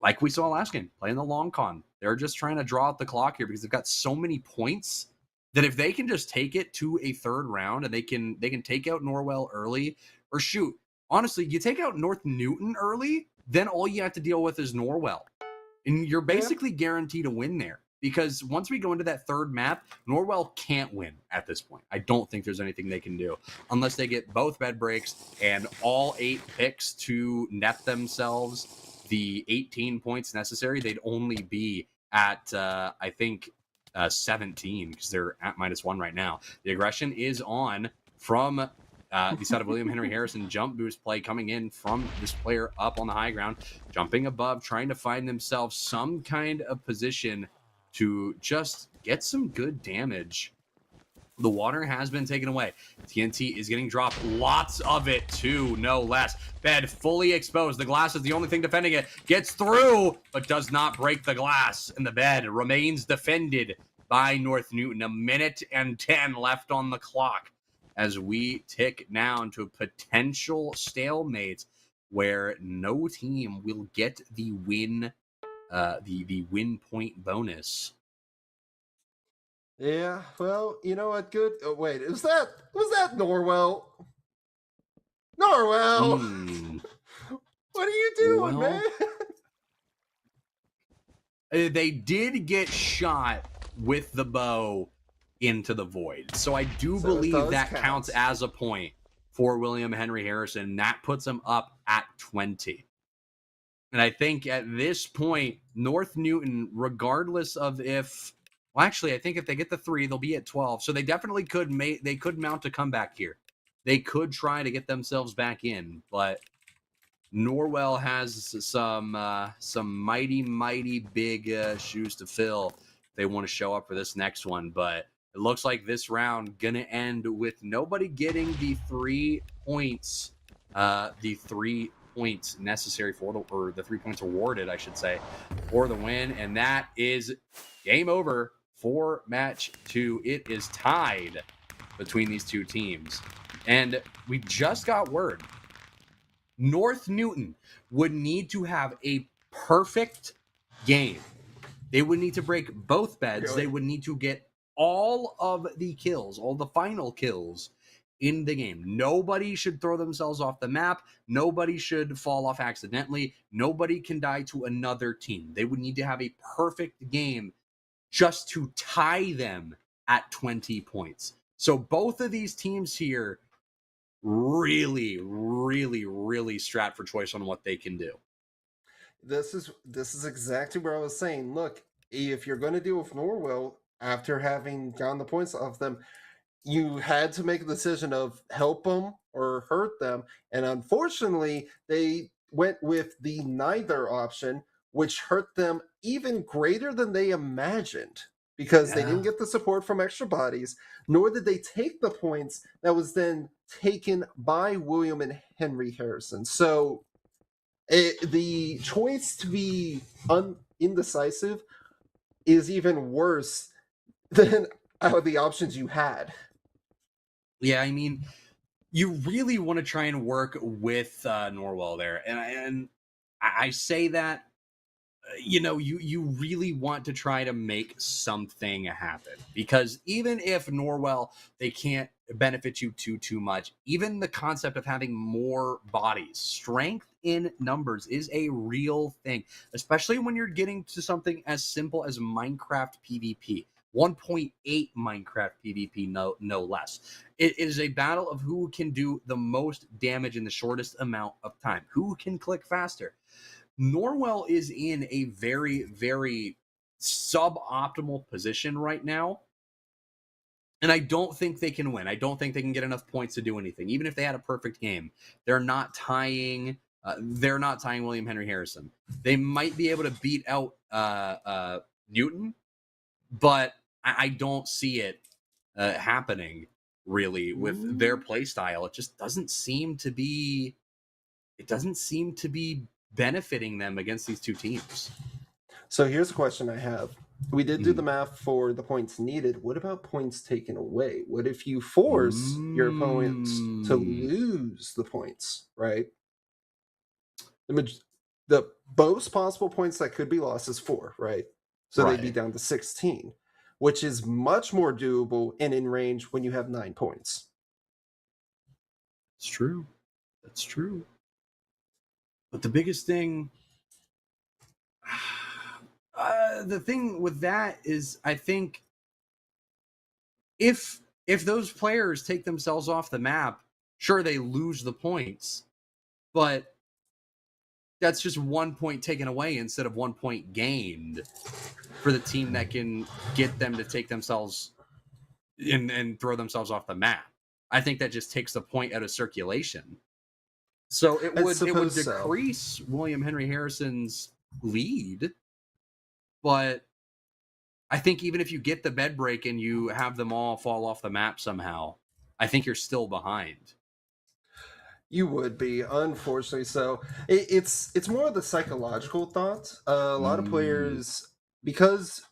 like we saw last game, playing the long con. They're just trying to draw out the clock here because they've got so many points that if they can just take it to a third round and they can take out Norwell early, or shoot, honestly, you take out North Newton early, then all you have to deal with is Norwell. And you're basically guaranteed a win there. Because once we go into that third map, Norwell can't win at this point. I don't think there's anything they can do unless they get both bed breaks and all 8 picks to net themselves the 18 points necessary. They'd only be at, I think, 17 because they're at -1 right now. The aggression is on from the side of William Henry Harrison. Jump boost play coming in from this player up on the high ground, jumping above, trying to find themselves some kind of position to just get some good damage. The water has been taken away. TNT is getting dropped. Lots of it, too, no less. Bed fully exposed. The glass is the only thing defending it. Gets through, but does not break the glass. And the bed remains defended by North Newton. 1:10 left on the clock as we tick down to a potential stalemate where no team will get the win, the win point bonus. Yeah, well, you know what? Good. Oh, wait, was that Norwell? Norwell, Hmm. what are you doing, man? Well, they did get shot with the bow into the void. So I do So it believe does that counts count. as a point for William Henry Harrison. That puts him up at 20. And I think at this point, North Newton, regardless of if, well, actually, I think if they get the 3, they'll be at 12. So they definitely could mount a comeback here. They could try to get themselves back in, but Norwell has some mighty big shoes to fill if they want to show up for this next one. But it looks like this round gonna end with nobody getting the 3 points, the 3 points necessary for the 3 points awarded, I should say, for the win, and that is game over for match 2. It is tied between these two teams, and we just got word North Newton would need to have a perfect game. They would need to break both beds. Really? They would need to get all of the kills, all the final kills in the game. Nobody should throw themselves off the map. Nobody should fall off accidentally. Nobody can die to another team. They would need to have a perfect game just to tie them at 20 points. So both of these teams here really strapped for choice on what they can do. This is exactly where I was saying. Look, if you're going to deal with Norwell after having gotten the points off them, you had to make a decision of help them or hurt them, and unfortunately, they went with the neither option, which hurt them even greater than they imagined because they didn't Yeah. get the support from extra bodies, nor did they take the points that was then taken by William and Henry Harrison. So the choice to be indecisive is even worse than the options you had. Yeah, I mean, you really want to try and work with Norwell there, and I say that you really want to try to make something happen because even if Norwell they can't benefit you too much, even the concept of having more bodies, strength in numbers is a real thing, especially when you're getting to something as simple as Minecraft PvP. 1.8 Minecraft PvP, no less. It is a battle of who can do the most damage in the shortest amount of time, who can click faster. Norwell is in a very suboptimal position right now. And I don't think they can win. I don't think they can get enough points to do anything. Even if they had a perfect game, they're not tying. They're not tying William Henry Harrison. They might be able to beat out Newton, but I don't see it happening really with their play style. It just doesn't seem to be. It doesn't seem to be benefiting them against these two teams. So here's a question I have. We did do the Mm. math for the points needed. What about points taken away? What if you force your opponents to lose the points, right? The most possible points that could be lost is 4, right? So they'd be Right. down to 16, which is much more doable and in range when you have 9 points. It's true. That's true. But the biggest thing, the thing with that is, I think if those players take themselves off the map, sure they lose the points, but that's just 1 point taken away instead of 1 point gained for the team that can get them to take themselves and throw themselves off the map. I think that just takes the point out of circulation. So it I would suppose so. decrease William Henry Harrison's lead, but I think even if you get the bed break and you have them all fall off the map somehow, I think you're still behind. You would be, unfortunately. So it's more of the psychological thought. A lot of Mm, players, because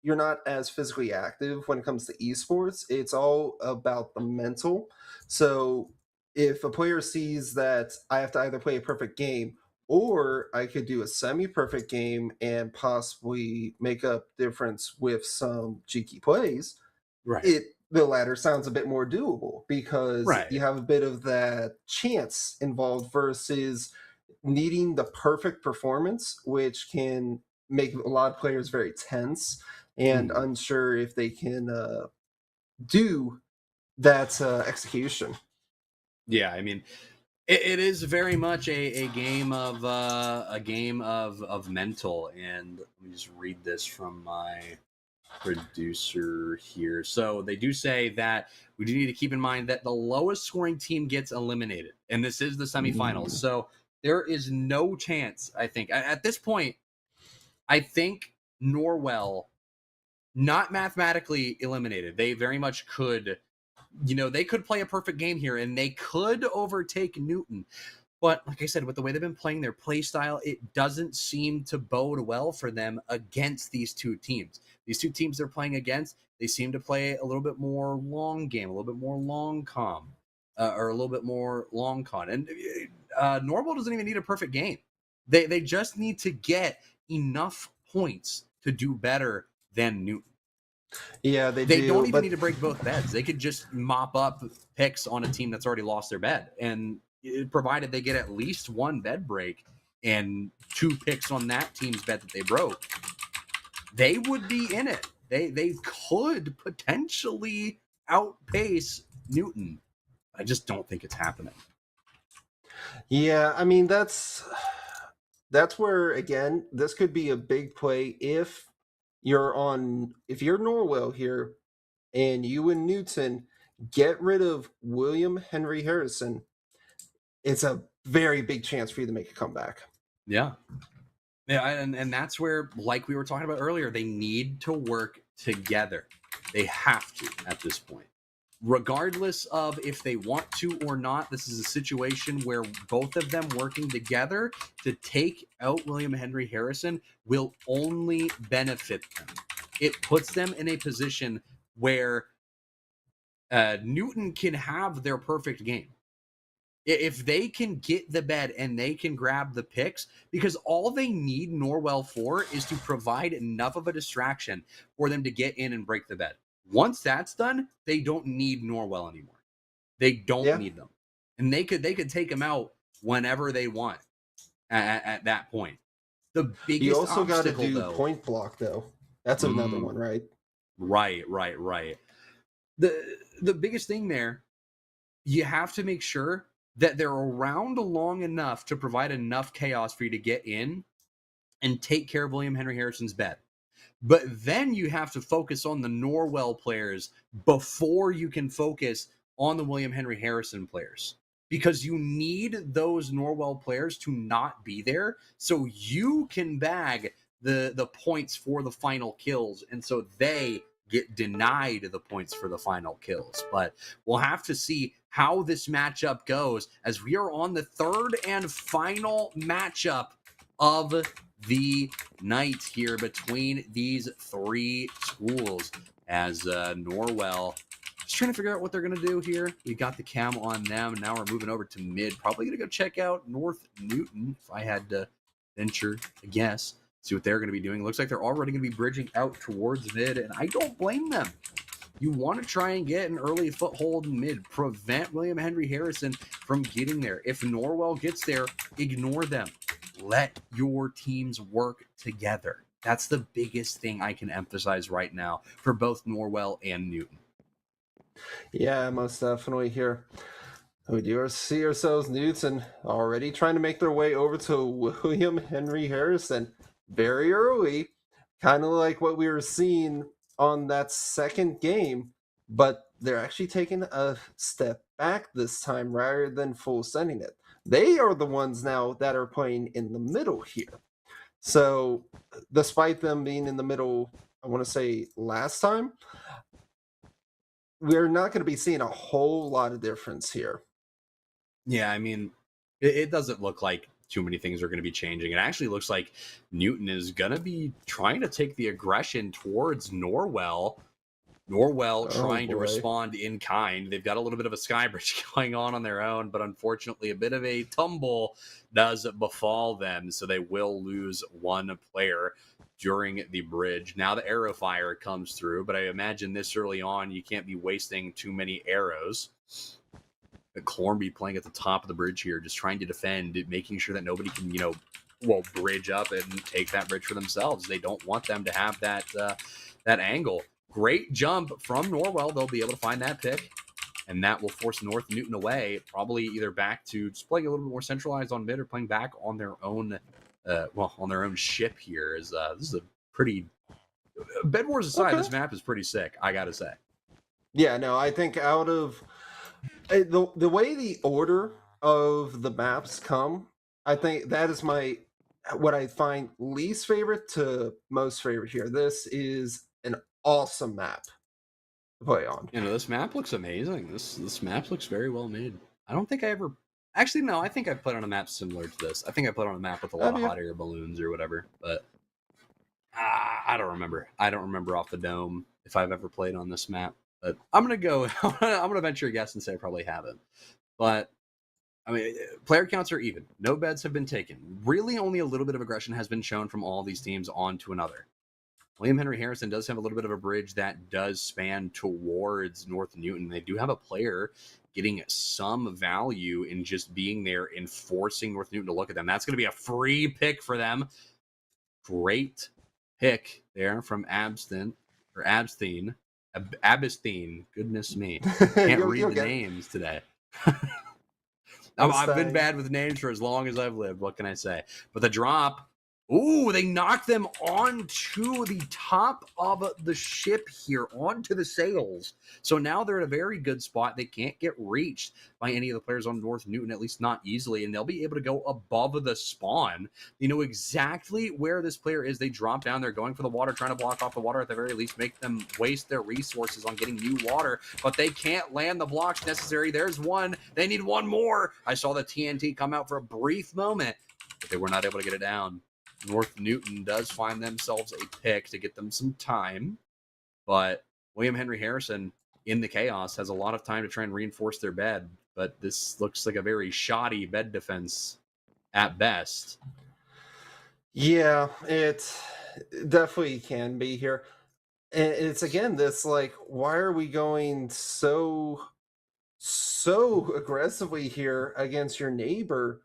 you're not as physically active when it comes to esports, it's all about the mental. So if a player sees that I have to either play a perfect game or I could do a semi-perfect game and possibly make up difference with some cheeky plays, Right. the latter sounds a bit more doable because you Right. have a bit of that chance involved versus needing the perfect performance, which can make a lot of players very tense and Mhm. unsure if they can do that execution. Yeah, I mean, it is very much a game of mental. And let me just read this from my producer here. So they do say that we do need to keep in mind that the lowest scoring team gets eliminated, and this is the semifinals. Mm. So there is no chance, I think, at this point. I think Norwell, not mathematically eliminated, they very much could. They could play a perfect game here, and they could overtake Newton. But like I said, with the way they've been playing their play style, it doesn't seem to bode well for them against these two teams. These two teams they're playing against, they seem to play a little bit more long game, a little bit more long or a little bit more long con. And Normal doesn't even need a perfect game. They just need to get enough points to do better than Newton. Yeah, they They do, don't even but need to break both beds. They could just mop up picks on a team that's already lost their bed. And provided they get at least one bed break and two picks on that team's bed that they broke, they would be in it. They could potentially outpace Newton. I just don't think it's happening. yeah, I mean that's where again this could be a big play if you're Norwell here and you and Newton get rid of William Henry Harrison, it's a very big chance for you to make a comeback. Yeah. Yeah, and that's where, like we were talking about earlier, they need to work together. They have to at this point. Regardless of if they want to or not, this is a situation where both of them working together to take out William Henry Harrison will only benefit them. It puts them in a position where Newton can have their perfect game. If they can get the bed and they can grab the picks, because all they need Norwell for is to provide enough of a distraction for them to get in and break the bed. Once that's done, they don't need Norwell anymore. They don't Yeah. need them, and they could take them out whenever they want at that point. The You biggest also got to obstacle, do though, point block though. That's another mm, one, right? right. The biggest thing there, you have to make sure that they're around long enough to provide enough chaos for you to get in and take care of William Henry Harrison's bed. But then you have to focus on the Norwell players before you can focus on the William Henry Harrison players, because you need those Norwell players to not be there so you can bag the points for the final kills, and so they get denied the points for the final kills. But we'll have to see how this matchup goes as we are on the third and final matchup of the night here between these three schools, as Norwell just trying to figure out what they're going to do here. We got the cam on them. Now we're moving over to mid. Probably going to go check out North Newton if I had to venture a guess. See what they're going to be doing. Looks like they're already going to be bridging out towards mid, and I don't blame them. You want to try and get an early foothold in mid. Prevent William Henry Harrison from getting there. If Norwell gets there, ignore them. Let your teams work together. That's the biggest thing I can emphasize right now for both Norwell and Newton. Yeah, most definitely here. We do see ourselves Newton already trying to make their way over to William Henry Harrison very early, kind of like what we were seeing on that second game, but they're actually taking a step back this time rather than full sending it. They are the ones now that are playing in the middle here. So, despite them being in the middle, I want to say last time, we're not going to be seeing a whole lot of difference here. Yeah, I mean, it doesn't look like too many things are going to be changing. It actually looks like Newton is going to be trying to take the aggression towards Norwell. Norwell Oh trying to boy. respond in kind. They've got a little bit of a skybridge going on their own, but unfortunately, a bit of a tumble does befall them, so they will lose one player. during the bridge. Now the arrow fire comes through, but I imagine this early on, you can't be wasting too many arrows. Cornby playing at the top of the bridge here, just trying to defend, making sure that nobody can, bridge up and take that bridge for themselves. They don't want them to have that angle. Great jump from Norwell. They'll be able to find that pick, and that will force North Newton away, probably either back to just playing a little bit more centralized on mid or playing back on their own, on their own ship here. This is a pretty, Bed Wars aside, This map is pretty sick, I gotta say. Yeah, no, I think out of the way the order of the maps come, I think that is what I find least favorite to most favorite here. This is an awesome map to play on. This map looks amazing. This map looks very well made. I don't think I ever... Actually, no, I think I've played on a map similar to this. I think I played on a map with a lot of hot air balloons or whatever, but I don't remember. I don't remember off the dome if I've ever played on this map. But I'm going to venture a guess and say I probably haven't. But, I mean, player counts are even. No beds have been taken. Really only a little bit of aggression has been shown from all these teams onto another. William Henry Harrison does have a little bit of a bridge that does span towards North Newton. They do have a player getting some value in just being there and forcing North Newton to look at them. That's going to be a free pick for them. Great pick there from Absthene. Goodness me. Can't read the names today. I've been bad with names for as long as I've lived. What can I say? But the drop... Ooh, they knocked them onto the top of the ship here, onto the sails. So now they're at a very good spot. They can't get reached by any of the players on North Newton, at least not easily, and they'll be able to go above the spawn. You know exactly where this player is. They drop down. They're going for the water, trying to block off the water at the very least, make them waste their resources on getting new water, but they can't land the blocks necessary. There's one. They need one more. I saw the TNT come out for a brief moment, but they were not able to get it down. North Newton does find themselves a pick to get them some time, but William Henry Harrison in the chaos has a lot of time to try and reinforce their bed, but this looks like a very shoddy bed defense at best. Yeah, it definitely can be here. And it's again this like, why are we going so aggressively here against your neighbor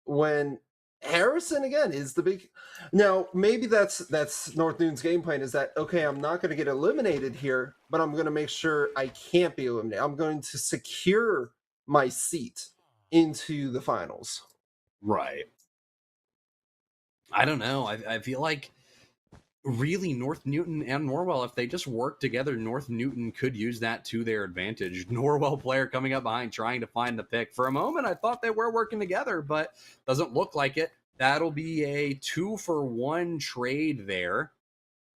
when Harrison again is the big... Now maybe that's North Newton's game plan, is that okay, I'm not going to get eliminated here, but I'm going to make sure I can't be eliminated. I'm going to secure my seat into the finals. Right. I don't know. I feel like really North Newton and Norwell, if they just work together, North Newton could use that to their advantage. Norwell player coming up behind trying to find the pick. For a moment, I thought they were working together, but doesn't look like it. That'll be a 2-for-1 trade there,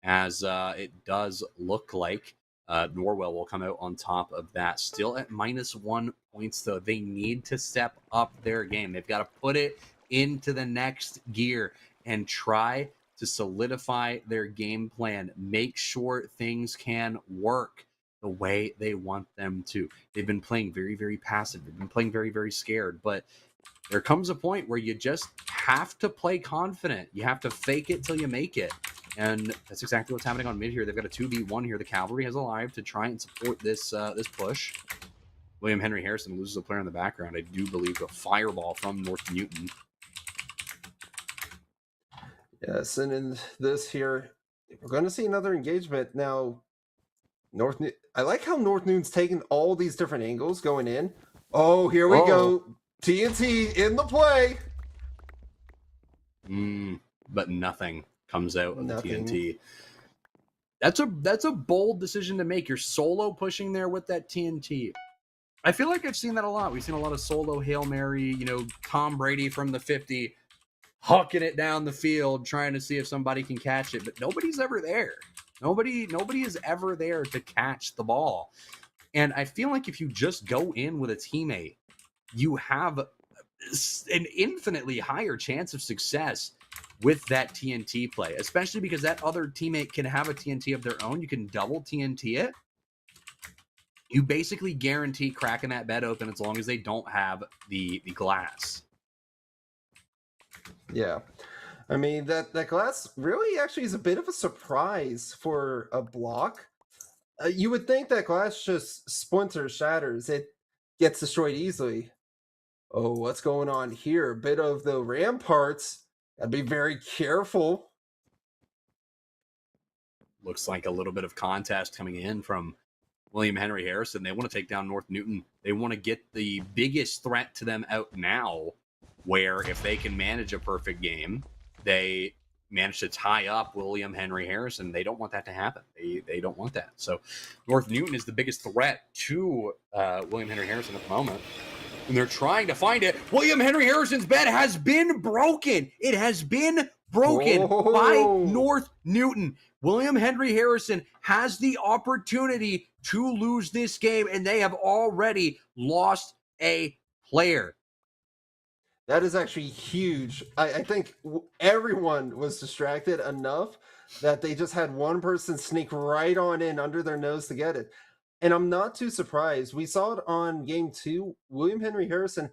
as it does look like Norwell will come out on top of that. Still at -1 points, though. They need to step up their game. They've got to put it into the next gear and try to solidify their game plan, make sure things can work the way they want them to. They've been playing very, very passive. They've been playing very, very scared, but there comes a point where you just have to play confident. You have to fake it till you make it. And that's exactly what's happening on mid here. They've got a 2v1 here. The cavalry has alive to try and support this push. William Henry Harrison loses a player in the background. I do believe a fireball from North Newton. Yes, and in this here, we're going to see another engagement. Now, I like how North Newton's taking all these different angles going in. Oh, here we go. TNT in the play. But nothing comes out of the TNT. That's a bold decision to make. You're solo pushing there with that TNT. I feel like I've seen that a lot. We've seen a lot of solo Hail Mary, Tom Brady from the 50 hucking it down the field, trying to see if somebody can catch it, but nobody's ever there. Nobody is ever there to catch the ball. And I feel like if you just go in with a teammate, you have an infinitely higher chance of success with that TNT play, especially because that other teammate can have a TNT of their own. You can double TNT it. You basically guarantee cracking that bed open as long as they don't have the glass. Yeah. I mean, that glass really actually is a bit of a surprise for a block. You would think that glass just splinters, shatters, it gets destroyed easily. Oh, what's going on here? A bit of the ramparts. Gotta be very careful. Looks like a little bit of contest coming in from William Henry Harrison. They want to take down North Newton. They want to get the biggest threat to them out now, where if they can manage a perfect game, they manage to tie up William Henry Harrison. They don't want that to happen. They don't want that. So North Newton is the biggest threat to William Henry Harrison at the moment. And they're trying to find it. William Henry Harrison's bed has been broken. It has been broken by North Newton. William Henry Harrison has the opportunity to lose this game, and they have already lost a player. That is actually huge. I think everyone was distracted enough that they just had one person sneak right on in under their nose to get it. And I'm not too surprised. We saw it on game 2. William Henry Harrison,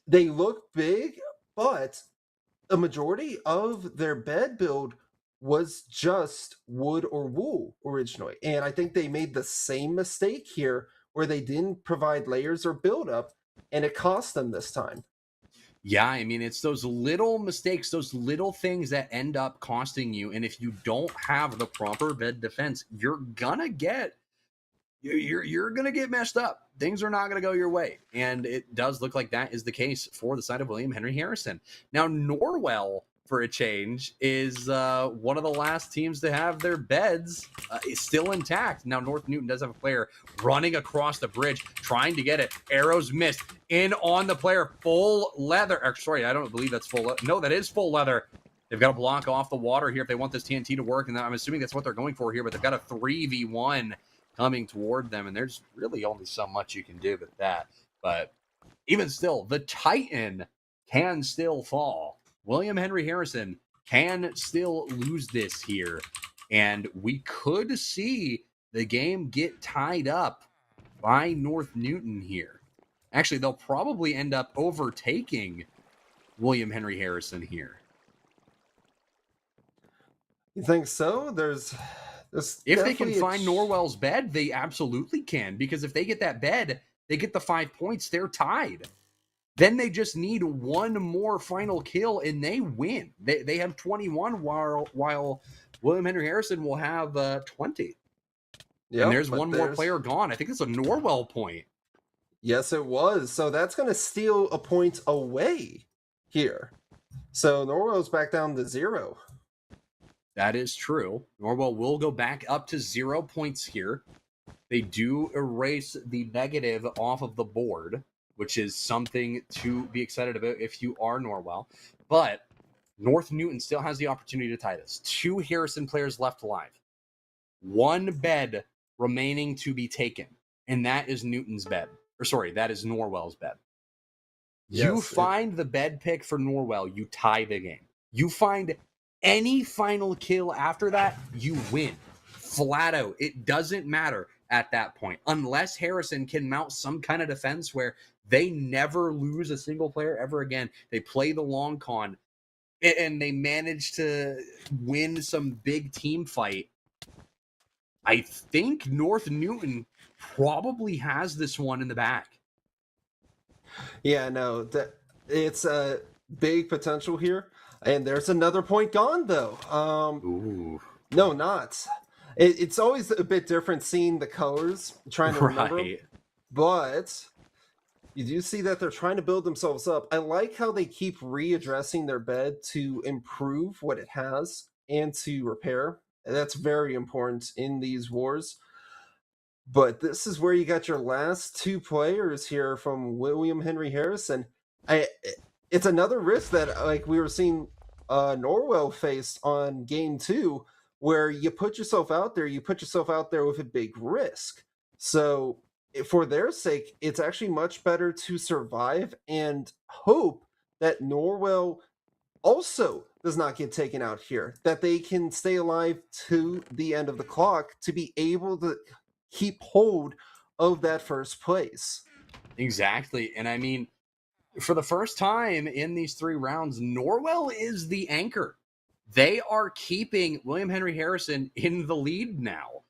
they look big, but a majority of their bed build was just wood or wool originally. And I think they made the same mistake here where they didn't provide layers or buildup, and it cost them this time. Yeah, I mean, it's those little mistakes, those little things that end up costing you. And if you don't have the proper bed defense, you're gonna get messed up. Things are not going to go your way. And it does look like that is the case for the side of William Henry Harrison. Now, Norwell, for a change, is one of the last teams to have their beds still intact. Now, North Newton does have a player running across the bridge, trying to get it. Arrows missed. In on the player. Full leather. Sorry, I don't believe that's full. No, that is full leather. They've got to block off the water here if they want this TNT to work. And I'm assuming that's what they're going for here. But they've got a 3v1 coming toward them, and there's really only so much you can do with that. But even still, the Titan can still fall. William Henry Harrison can still lose this here, and we could see the game get tied up by North Newton here. Actually, they'll probably end up overtaking William Henry Harrison here. You think so? There's if they can find Norwell's bed, they absolutely can. Because if they get that bed, they get the 5 points. They're tied. Then they just need one more final kill, and they win. They have 21, while William Henry Harrison will have 20. Yep, and there's one more player gone. I think it's a Norwell point. Yes, it was. So that's going to steal a point away here. So Norwell's back down to 0. That is true. Norwell will go back up to 0 points here. They do erase the negative off of the board, which is something to be excited about if you are Norwell. But North Newton still has the opportunity to tie this. 2 Harrison players left alive. 1 bed remaining to be taken. And that is Newton's bed. Or sorry, that is Norwell's bed. Yes, you find the bed pick for Norwell, you tie the game. You find any final kill after that, you win. Flat out. It doesn't matter at that point. Unless Harrison can mount some kind of defense where they never lose a single player ever again. They play the long con, and they manage to win some big team fight. I think North Newton probably has this one in the back. Yeah, no, it's a big potential here. And there's another point gone, though. Ooh. No, not. It's always a bit different seeing the colors, trying to remember. But you do see that they're trying to build themselves up. I like how they keep readdressing their bed to improve what it has and to repair. That's very important in these wars. But this is where you got your last 2 players here from William Henry Harrison. It's another risk that, like we were seeing Norwell face on game 2, where you put yourself out there with a big risk. So for their sake, it's actually much better to survive and hope that Norwell also does not get taken out here, that they can stay alive to the end of the clock to be able to keep hold of that first place. Exactly. And I mean, For the first time in these 3 rounds, Norwell is the anchor. They are keeping William Henry Harrison in the lead now.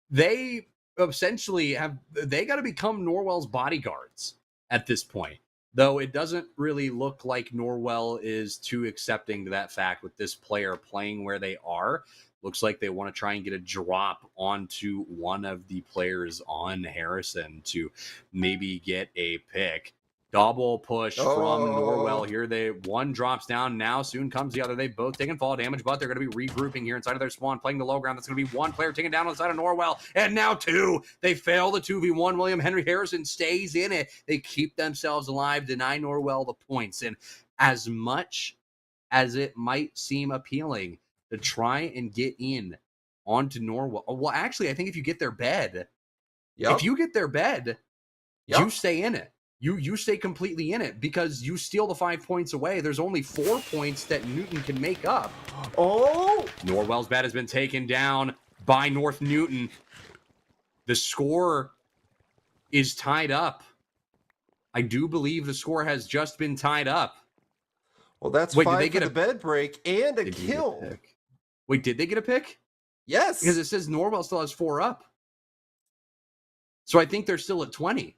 They essentially they got to become Norwell's bodyguards at this point. Though it doesn't really look like Norwell is too accepting to that fact with this player playing where they are. Looks like they want to try and get a drop onto one of the players on Harrison to maybe get a pick. Double push from Norwell here. One drops down now. Soon comes the other. They both taking fall damage, but they're going to be regrouping here inside of their spawn, playing the low ground. That's going to be one player taken down on the side of Norwell, and now 2. They fail the 2v1. William Henry Harrison stays in it. They keep themselves alive, deny Norwell the points. And as much as it might seem appealing to try and get in onto Norwell, well, actually, I think if you get their bed, you stay in it. You stay completely in it because you steal the 5 points away. There's only 4 points that Newton can make up. Oh! Norwell's bed has been taken down by North Newton. The score is tied up. I do believe the score has just been tied up. Well, that's 5 for the bed break and a kill. Wait, did they get a pick? Yes. Because it says Norwell still has 4 up. So I think they're still at 20.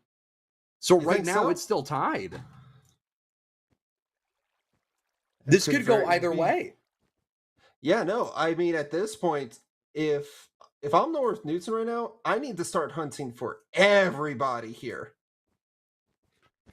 So right now it's still tied. This could go either way. Yeah, no. I mean, at this point, if I'm North Newton right now, I need to start hunting for everybody here.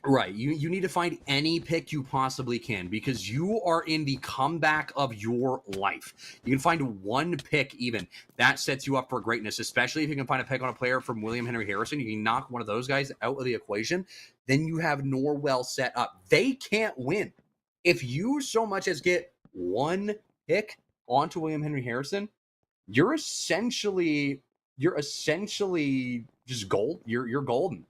Right. You need to find any pick you possibly can because you are in the comeback of your life. You can find one pick even. That sets you up for greatness, especially if you can find a pick on a player from William Henry Harrison. You can knock one of those guys out of the equation. Then you have Norwell set up. They can't win. If you so much as get one pick onto William Henry Harrison, you're essentially just gold. You're golden.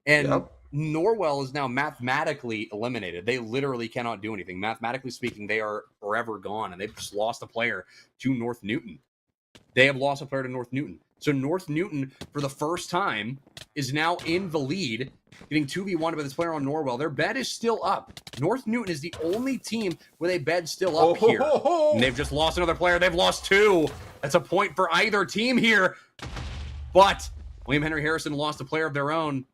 And Norwell is now mathematically eliminated. They literally cannot do anything. Mathematically speaking, they are forever gone, and they've just lost a player to North Newton. They have lost a player to North Newton. So North Newton, for the first time, is now in the lead, getting 2v1 by this player on Norwell. Their bed is still up. North Newton is the only team with a bed still up here. And they've just lost another player. They've lost 2. That's a point for either team here. But William Henry Harrison lost a player of their own.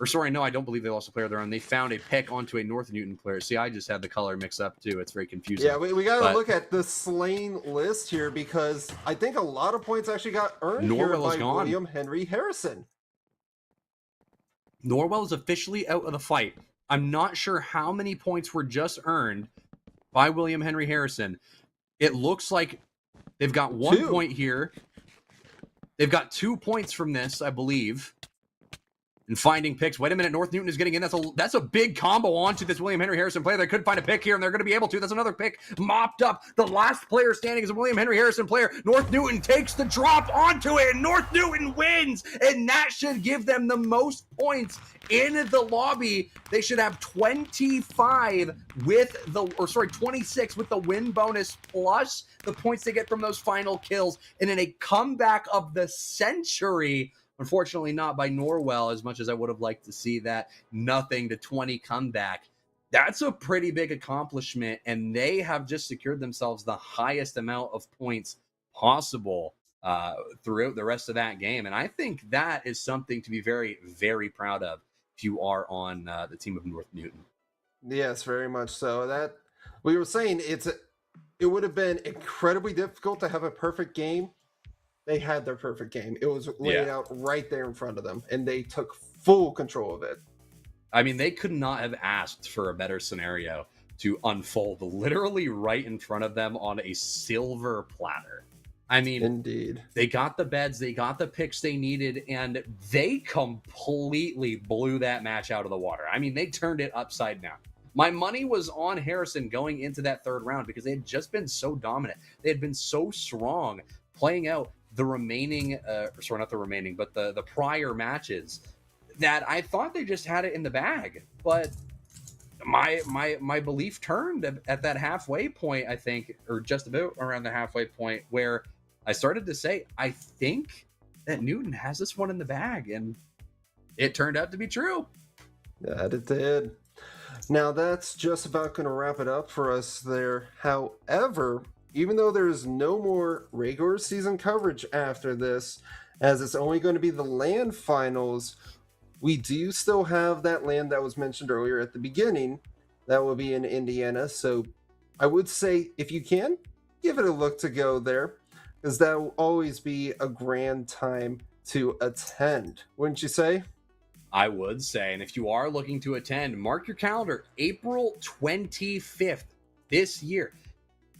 Or sorry, no, I don't believe they lost a player of their own. They found a pick onto a North Newton player. See, I just had the color mix up too. It's very confusing. Yeah, we got to look at the slain list here because I think a lot of points actually got earned here by William Henry Harrison. Norwell is officially out of the fight. I'm not sure how many points were just earned by William Henry Harrison. It looks like they've got 1 point here. They've got 2 points from this, I believe. And finding picks. Wait a minute, North Newton is getting in. That's a big combo onto this William Henry Harrison player. They could find a pick here, and they're going to be able to. That's another pick mopped up. The last player standing is a William Henry Harrison player. North Newton takes the drop onto it, and North Newton wins. And that should give them the most points in the lobby. They should have 26 with the win bonus plus the points they get from those final kills. And in a comeback of the century, unfortunately not by Norwell, as much as I would have liked to see that nothing to 20 comeback. That's a pretty big accomplishment, and they have just secured themselves the highest amount of points possible throughout the rest of that game. And I think that is something to be very, very proud of if you are on the team of North Newton. Yes, very much so. That we were saying it would have been incredibly difficult to have a perfect game. They had their perfect game. It was laid out right there in front of them, and they took full control of it. I mean, they could not have asked for a better scenario to unfold literally right in front of them on a silver platter. I mean, indeed, they got the beds, they got the picks they needed, and they completely blew that match out of the water. I mean, they turned it upside down. My money was on Harrison going into that third round because they had just been so dominant. They had been so strong playing out the remaining, the prior matches that I thought they just had it in the bag. But my belief turned at that halfway point, I think, or just about around the halfway point, where I started to say, I think that Newton has this one in the bag, and it turned out to be true. That it did. Now that's just about going to wrap it up for us there. However, even though there's no more regular season coverage after this, as it's only going to be the land finals, we do still have that land that was mentioned earlier at the beginning. That will be in Indiana. So I would say, if you can, give it a look to go there, because that will always be a grand time to attend, wouldn't you say? I would say, and if you are looking to attend, mark your calendar, April 25th this year.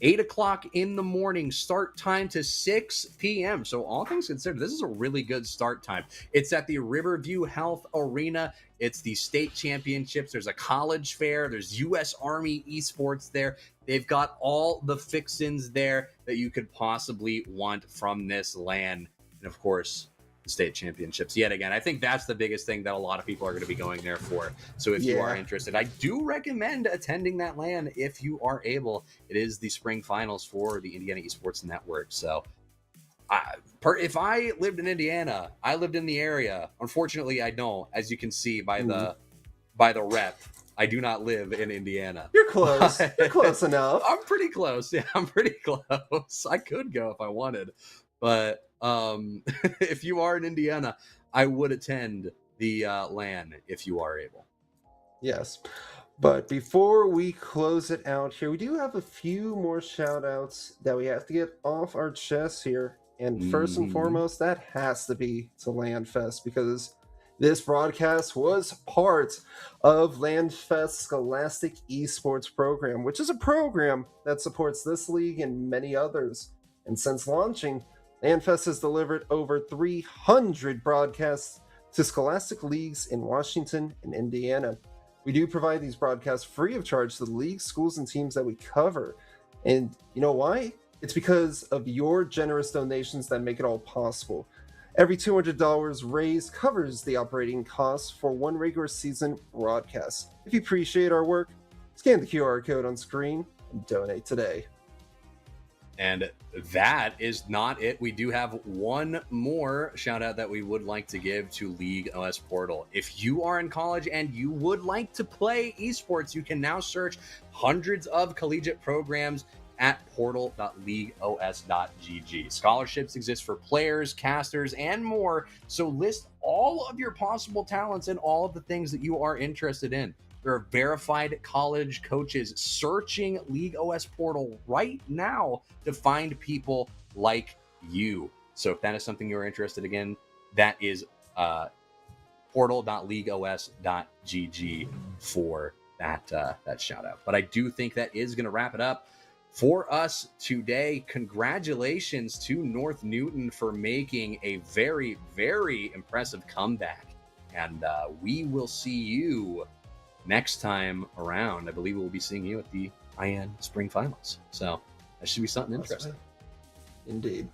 8 o'clock in the morning, start time to 6 p.m. So all things considered, this is a really good start time. It's at the Riverview Health Arena. It's the state championships. There's a college fair. There's U.S. Army esports there. They've got all the fixins there that you could possibly want from this LAN. And of course, the state championships yet again. I think that's the biggest thing that a lot of people are going to be going there for. So if you are interested, I do recommend attending that LAN if you are able. It is the spring finals for the Indiana Esports Network. So if I lived in Indiana, I lived in the area. Unfortunately, I don't, as you can see by the rep. I do not live in Indiana. You're close. You're close enough. I'm pretty close. Yeah, I'm pretty close. I could go if I wanted. But if you are in Indiana, I would attend the LAN if you are able. Yes. But before we close it out here, we do have a few more shout outs that we have to get off our chests here. And first and foremost, that has to be to LandFest, because this broadcast was part of LandFest's Scholastic Esports program, which is a program that supports this league and many others. And since launching, LandFest has delivered over 300 broadcasts to Scholastic leagues in Washington and Indiana. We do provide these broadcasts free of charge to the leagues, schools, and teams that we cover. And you know why? It's because of your generous donations that make it all possible. Every $200 raised covers the operating costs for one regular season broadcast. If you appreciate our work, scan the QR code on screen and donate today. And that is not it. We do have one more shout out that we would like to give to League OS Portal. If you are in college and you would like to play esports, you can now search hundreds of collegiate programs at portal.leagueos.gg. Scholarships exist for players, casters, and more. So list all of your possible talents and all of the things that you are interested in. There are verified college coaches searching League OS Portal right now to find people like you. So if that is something you're interested in, that is portal.leagueos.gg for that shout out. But I do think that is going to wrap it up for us today. Congratulations to North Newton for making a very, very impressive comeback. And we will see you next time around. I believe we'll be seeing you at the IHSEN Spring Finals. So that should be something interesting. Indeed.